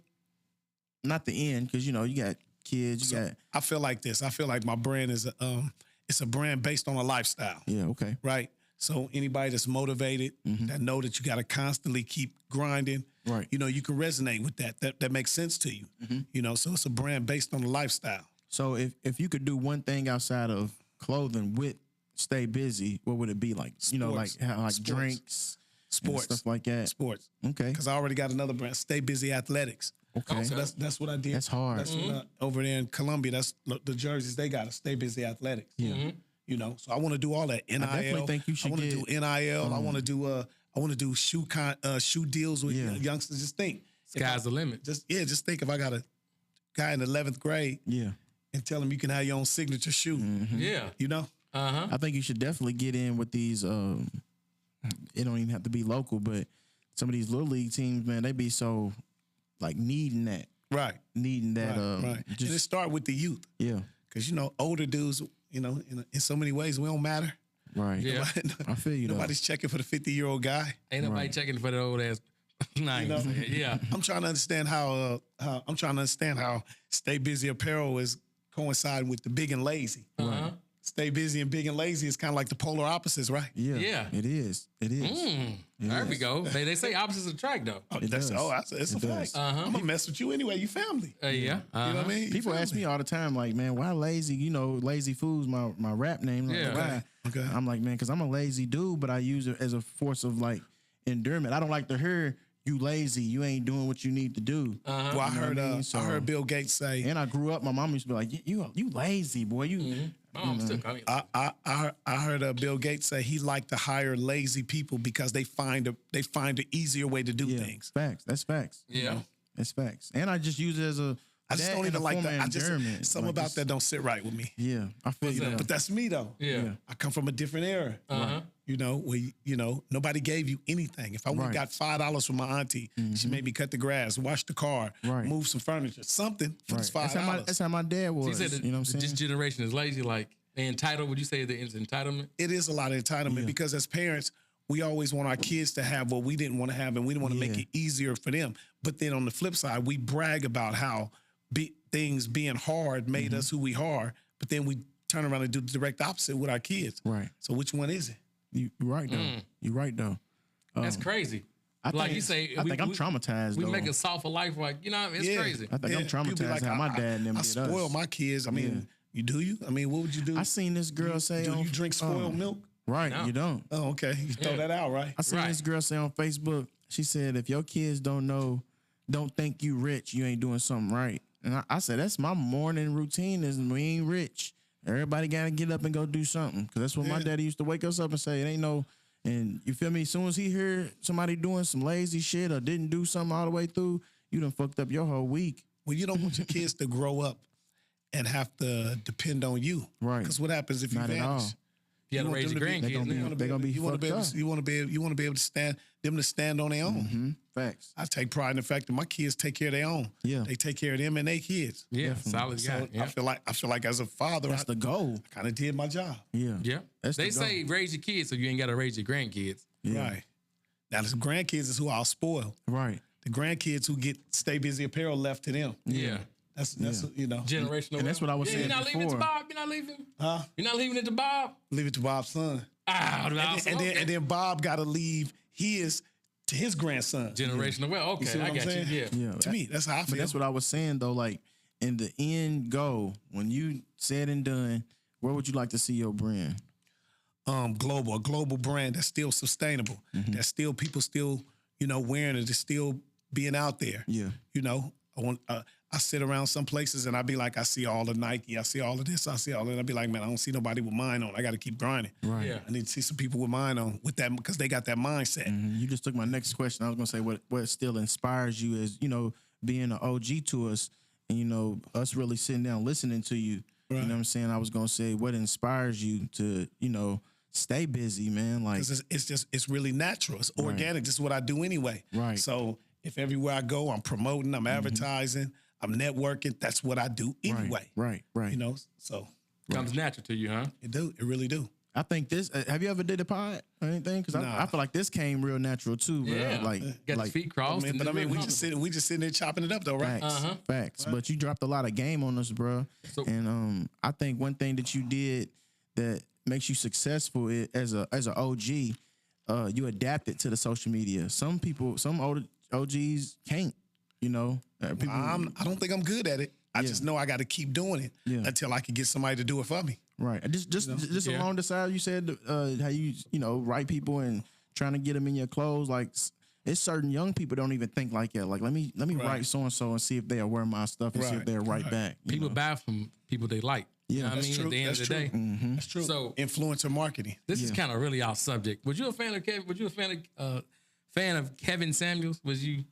not the end, because you got kids, you got I feel like this. I feel like my brand is it's a brand based on a lifestyle, okay, right? So anybody that's motivated, that know that you got to constantly keep grinding, Right. You can resonate with that. That makes sense to you, So it's a brand based on a lifestyle. So if you could do one thing outside of clothing with Stay Busy, what would it be like? Sports. Sports. Drinks, and Sports, stuff like that. Sports. Okay. Because I already got another brand, Stay Busy Athletics. Okay. So that's what I did. That's hard. That's what over there in Columbia. That's the jerseys they got. Stay Busy Athletics. Yeah. So I want to do all that. NIL. definitely think you should I want to do get, NIL. I want to do shoe deals with Yeah. youngsters. Just think, Sky's the limit. just think if I got a guy in the 11th grade Yeah. and tell him you can have your own signature shoe. Yeah. I think you should definitely get in with these. It don't even have to be local, but some of these little league teams, man, they be so like needing that. Right. Right. And it start with the youth. Yeah. Because, older dudes, in so many ways, we don't matter. Right. Yeah. I feel you though. Nobody's checking for the 50-year-old guy. Ain't nobody checking for the old ass. Nice. Yeah. I'm trying to understand how Stay Busy Apparel is coinciding with the Big and Lazy. Stay Busy and Big and Lazy is kind of like the polar opposites, right? Yeah. Yeah. It is. There we go. They say opposites attract though. does. It's a It fact. does. I'm gonna mess with you anyway. You family. Yeah. You know what I mean? You People ask family. me all the time, like, man, why lazy? Lazy food's my rap name. Like, Yeah. why? Okay. I'm like, man, because I'm a lazy dude, but I use it as a force of like endurance. I don't like to hear you lazy. You ain't doing what you need to do. Well, I You know what heard I mean? So- I heard Bill Gates say And I grew up. My mom used to be like, you lazy boy. You. I'm still coming. I heard Bill Gates say he liked to hire lazy people because they find an easier way to do Yeah. things. Facts. That's facts. Yeah. That's facts. And I just use it as a. I just that don't and even a like form that. of I just endearment. something Like, about it's- that don't sit right with me. Yeah, I feel you. that? But that's me though. Yeah. I come from a different era. Where nobody gave you anything. If I went and Right. got $5 from my auntie, she made me cut the grass, wash the car, Right. move some furniture, something for this Right. $5. That's how my dad was. He said that you know what I'm this saying? generation is lazy. Like they entitled. Would you say that it's entitlement? It is a lot of entitlement because as parents, we always want our kids to have what we didn't want to have, and we didn't want to make Yeah. it easier for them. But then on the flip side, we brag about how things being hard made us who we are, but then we turn around and do the direct opposite with our kids. Right. So which one is it? You're right though. You're right though. That's crazy. I Like think, you say, I think I'm traumatized. We though. make a softer life. Like it's crazy. I think I'm People be traumatized how my dad and them I did spoil us. my kids. I mean, you do you? I mean, what would you do? I seen this girl say, do on, you drink spoiled milk? Right, No. you don't. Oh, okay. You throw that out, right? I seen Right. this girl say on Facebook. She said, if your kids don't think you rich, you ain't doing something right. And I said, that's my morning routine. Is we ain't rich. Everybody got to get up and go do something. Because that's what my daddy used to wake us up and say, it ain't no. And you feel me? As soon as he heard somebody doing some lazy shit or didn't do something all the way through, you done fucked up your whole week. Well, you don't want your kids to grow up and have to depend on you. Right. Because what happens if you Not at vanish? all. You got to want raise them your to be- grandkids gonna be- now. They're gonna be you wanna fucked be able up. to, you want to be able to stand on their own. Facts. I take pride in the fact that my kids take care of their own. Yeah. They take care of them and their kids. Yeah, solid So guy. Yeah. I feel like as a father, That's the goal. I kind of did my job. Yeah. Yeah. That's They the goal. say raise your kids so you ain't got to raise your grandkids. Yeah. Right. Now the grandkids is who I'll spoil. Right. The grandkids who get Stay Busy Apparel left to them. Yeah. That's Generational. And that's what I was saying You're not leaving it to before. Bob. You're not leaving. Huh? You're not leaving it to Bob. Leave it to Bob's son. And then Bob got to leave his to his grandson. generational. Well, okay, see what I I'm got saying? you. Yeah. Yeah. To me, that's how I feel. But that's what I was saying though. Like in the end goal, when you said and done, where would you like to see your brand? A global brand that's still sustainable. That still people still, you know, wearing it, is still being out there. Yeah. You know, I sit around some places and I be like, I see all the Nike, I see all of this, I see all of that. I be like, man, I don't see nobody with mine on. I got to keep grinding. Right. Yeah. I need to see some people with mine on with that because they got that mindset. You just took my next question. I was gonna say what still inspires you is, you know, being an OG to us, and you know, us really sitting down listening to you. You know what I'm saying? I was gonna say what inspires you to, you know, stay busy, man. Like, Because it's really natural. It's organic. This is what I do anyway. Right. So if everywhere I go, I'm promoting, I'm advertising, I'm networking, that's what I do anyway. right. You know, so Comes natural to you, huh? it really do. I think this. Have you ever did a pod or anything? Because Nah. I feel like this came real natural too, bro. Yeah. Like, Got the feet crossed. I mean, we just sitting there chopping it up though, right? Facts. But you dropped a lot of game on us, bro. So- And I think one thing that you did that makes you successful as a OG, you adapted to the social media. Some people, some older OGs can't. You know, people. I don't think I'm good at it. I just know I got to keep doing it until I can get somebody to do it for me. Right. Just along the side, you said how you know write people and trying to get them in your clothes. Like, it's certain young people don't even think like that. Like, let me write so and so and see if they'll wear my stuff and see if they'll write back. People buy from people they like. Yeah, You know what I that's mean, true. at the end That's of the true. day. That's true. So- Influencer marketing. This is kind of really our subject. Was you a fan of Kevin? Was you a fan of Kevin Samuels? Was you?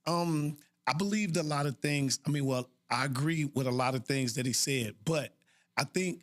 I believed a lot of things. I mean, well, I agree with a lot of things that he said, but I think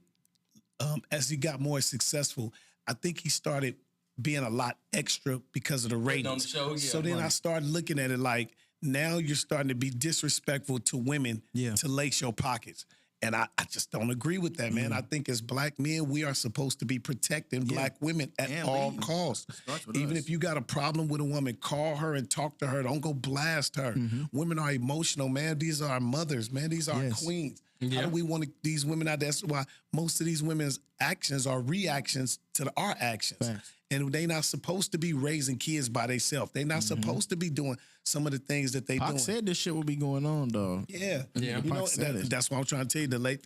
as he got more successful, I think he started being a lot extra because of the ratings. on the show, yeah, so then I started looking at it like, now you're starting to be disrespectful to women to lace your pockets. And I just don't agree with that, man. I think as black men, we are supposed to be protecting black women at all costs. Even if you got a problem with a woman, call her and talk to her. Don't go blast her. Women are emotional, man. These are our mothers, man. These are our queens. How do we want these women out there? That's why most of these women's actions are reactions to our actions. And they not supposed to be raising kids by themselves. They not supposed to be doing some of the things that they Pac doing. said this shit would be going on, though. Yeah. Yeah. You know, Pac said it. that's what I'm trying to tell you. The late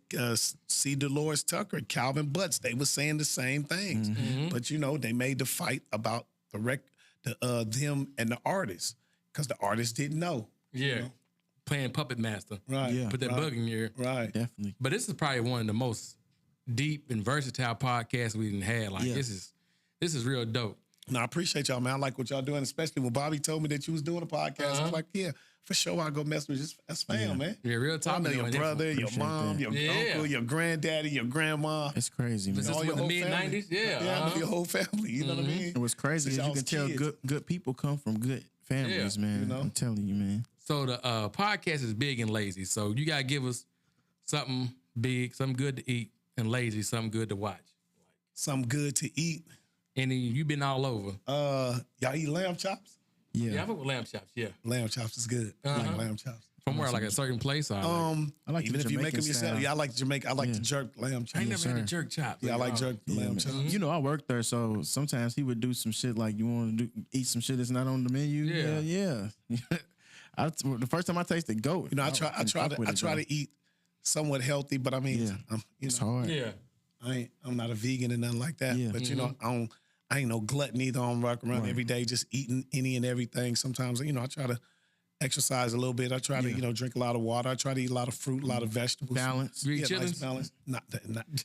C. Dolores Tucker, Calvin Butts, they were saying the same things. But, you know, they made the fight about them and the artists because the artists didn't know. Yeah. Playing Puppet Master. Right. Yeah. Put that bug in your ear. Right. Definitely. But this is probably one of the most deep and versatile podcasts we done had. Like, this is real dope. No, I appreciate y'all, man. I like what y'all doing, especially when Bobby told me that you was doing a podcast. I was like, yeah, for sure I'll go mess with you. That's fam, man. Yeah, real talk. I know your doing that. brother, your mom, your uncle, your granddaddy, your grandma. It's crazy, man. This is all from your the whole mid-90s? family. Yeah. I know your whole family. You know what I mean? It was crazy. Since As you y'all can was tell, kids. good people come from good families, man. you know? I'm telling you, man. So the podcast is big and lazy. So you gotta give us something big, something good to eat, and lazy, something good to watch. Something good to eat. And you been all over. Y'all eat lamb chops? Yeah, Yeah. I fuck with lamb chops. Yeah, Lamb chops is good. I like lamb chops. from where like a certain place. Or like, I like Even the if you make them Jamaican yourself. style. Yeah, I like Jamaica. I like the jerk lamb chops. I ain't never had sir. a jerk chop. Yeah, I like jerk lamb chops. You know, I worked there, so sometimes he would do some shit like, you want to eat some shit that's not on the menu? Yeah. Yeah. The first time I tasted goat, You know, I try to eat somewhat healthy, but I mean, Yeah. you It's know, hard. Yeah. I'm not a vegan and nothing like that. Yeah. But you know, I ain't no glutton either. I don't rock around every day just eating any and everything. Sometimes, you know, I try to exercise a little bit. I try to, you know, drink a lot of water. I try to eat a lot of fruit, a lot of vegetables. Balance. You eat Yeah, nice chitlins? balance.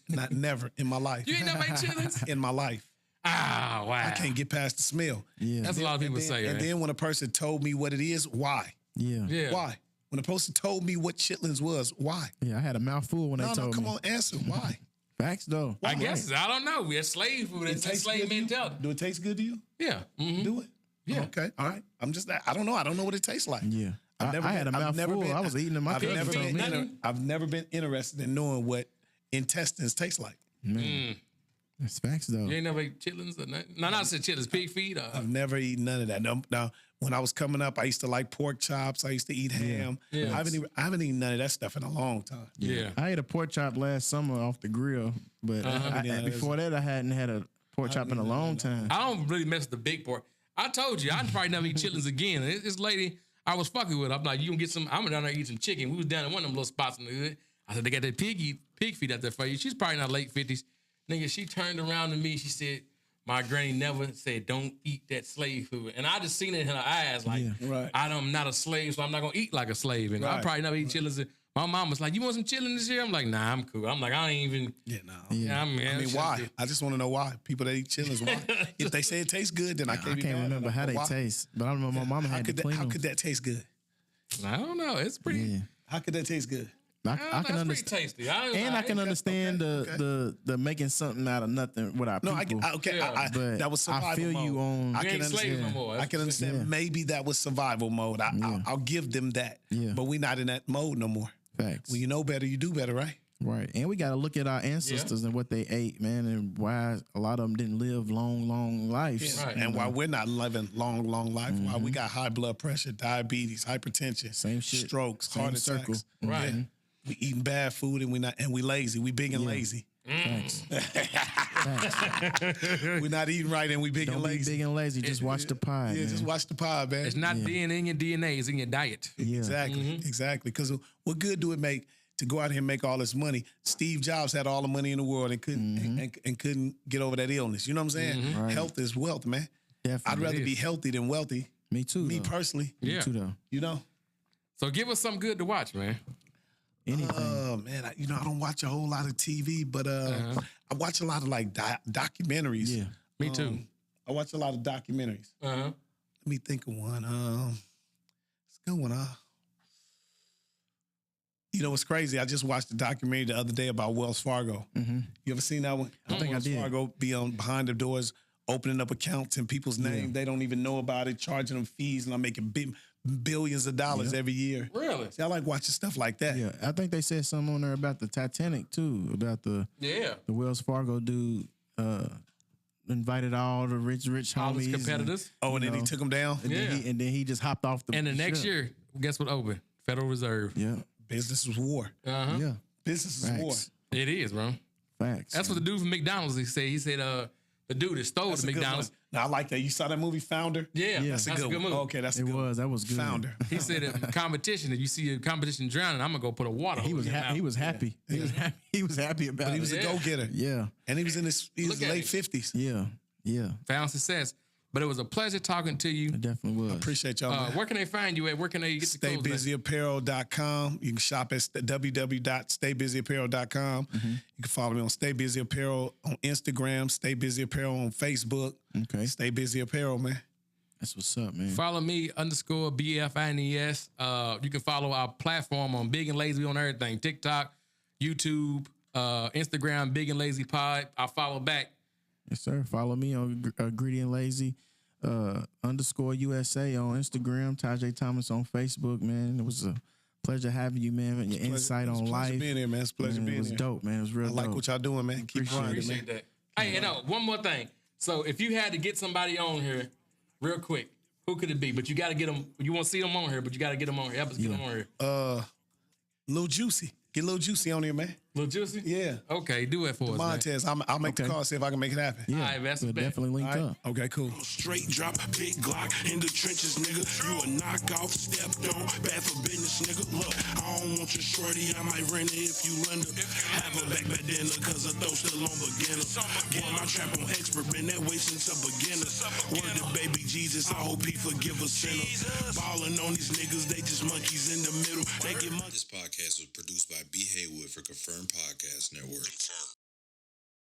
Not never in my life. You ain't never ate chitlins? In my life. Ah, wow. I can't get past the smell. Yeah. That's a lot of people say, And right? then when a person told me what it is, why? Yeah. Yeah. Why? When a person told me what chitlins was, why? Yeah, I had a mouthful when they No, told come me. on, answer. Why? Facts, though. I guess I don't know. We're slave food. It's tastes slave good to you? mentality. Do it taste good to you? Yeah. Mhm. Do it. Yeah. Okay. All right. I don't know. I don't know what it tastes like. Yeah. I've never I had a been- I've never mouthful. been- I was eating in my I've cousin never told been me. Nothing? I've never been interested in knowing what intestines taste like. Man. That's facts, though. You ain't never ate chitlins or nothing? No, not said chitlins, pig feet. I've never eaten none of that. Now, when I was coming up, I used to like pork chops. I used to eat ham. Yeah. I haven't eaten none of that stuff in a long time. Yeah. I ate a pork chop last summer off the grill, but before that, I hadn't had a pork chop in a long time. I don't really mess with the big pork. I told you, I'd probably never eat chitlins again. This lady I was fucking with, I'm like, you gonna get some, I'm down there eat some chicken. We was down in one of them little spots in the hood. I said, they got that pig feet out there for you. She's probably in her late 50s. Nigga, she turned around to me. She said, my granny never said, don't eat that slave food. And I just seen it in her eyes, like, Right. I'm not a slave, so I'm not going to eat like a slave. And I Right. probably never eat chitlins. My mom was like, you want some chitlins this year? I'm like, nah, I'm cool. I'm like, I ain't even. Yeah, no. Yeah, I mean, why? shit. I just want to know why. People that eat chitlins, why? If they say it tastes good, then I can't I be can't mad at remember them. how But they why? taste, but I remember my mama How had to could that, clean how them. could that taste good? I don't know. It's pretty. Yeah. How could that taste good? I I can that's pretty understand. tasty. And I can understand okay. the making something out of nothing with our No, people. But that was survival I feel mode. you on. I We can ain't slaves no understand. more. I can understand. Maybe that was survival mode. I'll give them that. Yeah. But we're not in that mode no more. Facts. When you know better, you do better, right? Right. And we got to look at our ancestors and what they ate, man, and why a lot of them didn't live long lives. Right. And why we're not living long life, why we got high blood pressure, diabetes, hypertension, Same shit. strokes, Same heart circle. attacks. Right. Yeah. We eating bad food and we lazy. We big and lazy. Facts. We're not eating right and we big Don't and be lazy. big and lazy. Just watch the pie. Yeah, man. just watch the pie, man. It's not DNA in your DNA, it's in your diet. Yeah. Exactly, exactly. Because what good do it make to go out here and make all this money? Steve Jobs had all the money in the world and couldn't and couldn't get over that illness. You know what I'm saying? Right. Health is wealth, man. Definitely. I'd rather is. be healthy than wealthy. Me too. Me though. personally, Yeah. Me too, though. you know. So give us something good to watch, man. Anything. Oh man, I don't watch a whole lot of TV, but I watch a lot of like documentaries. Yeah. Me too. I watch a lot of documentaries. Uh-huh. Let me think of one. It's a good one. You know what's crazy? I just watched a documentary the other day about Wells Fargo. Mm-hmm. You ever seen that one? I think I Wells did. Fargo be on behind the doors, opening up accounts in people's name. They don't even know about it, charging them fees, and I'm making billions of dollars every year. Really? See, I like watching stuff like that. Yeah. I think they said something on there about the Titanic, too, about the Yeah. Wells Fargo dude invited all the rich homies. All his competitors. Oh, and then he know. took them down. And then he just hopped off the And the next ship. year, guess what opened? Federal Reserve. Yeah. Business was war. Uh-huh. Yeah. Business is war. Facts. It is, bro. Facts. That's what the dude from McDonald's he said. He said the dude that stole That's the a good McDonald's. one. Now, I like that. You saw that movie Founder? Yeah, Yeah. that's a good one. movie. Okay, that's a It good one. was. That was good. Founder. He said competition, if you see a competition drowning, I'm gonna go put a water He hose was in your happy. He mouth. was happy. He was happy. He was happy about He was it. a go-getter. Yeah. And he was in his Look at late him. 50s. Yeah. Yeah. Found success. But it was a pleasure talking to you. It definitely was. Appreciate y'all, man. Where can they find you at? Where can they get the clothes? at? StayBusyApparel.com. You can shop at www.staybusyapparel.com. You can follow me on Stay Busy Apparel on Instagram, Stay Busy Apparel on Facebook. Okay. Stay Busy Apparel, man. That's what's up, man. Follow me _BFINES. You can follow our platform on Big and Lazy on everything. TikTok, YouTube, Instagram, Big and Lazy Pod. I'll follow back. Yes, sir. Follow me on Greedy and Lazy _USA on Instagram. Tajay Thomas on Facebook, man. It was a pleasure having you, man. And your insight on life. being here, man. It's a pleasure Man, being it was here. dope, man. It was real I like dope. what y'all doing, man. Keep grinding, man. Appreciate that. Hey, you know, one more thing. So if you had to get somebody on here real quick, who could it be? But you got to get them. You want to see them on here, but you got to get them on here. Help us get them on here. Lil Juicy. Get Lil Juicy on here, man. Little Juicy? Yeah. Okay, do it for us, man. Montez, I'll make the Okay. call, see if I can make it happen. Yeah, All right, that's we'll the bet. definitely link All right? up. Okay, cool. Straight drop, big Glock in the trenches, nigga. You a knockoff, stepped on, bad for business, nigga. Look, I don't want your shorty, I might rent it if you lend her. Have her back by dinner, cause her throw still on beginner. Boy, my trap on expert, been that way since a beginner. Word to baby Jesus, I hope he forgive a sinner. Ballin' on these niggas, they just monkeys in the middle. They get monkeys. This podcast was produced by B. Haywood for Confirmed Podcast Network.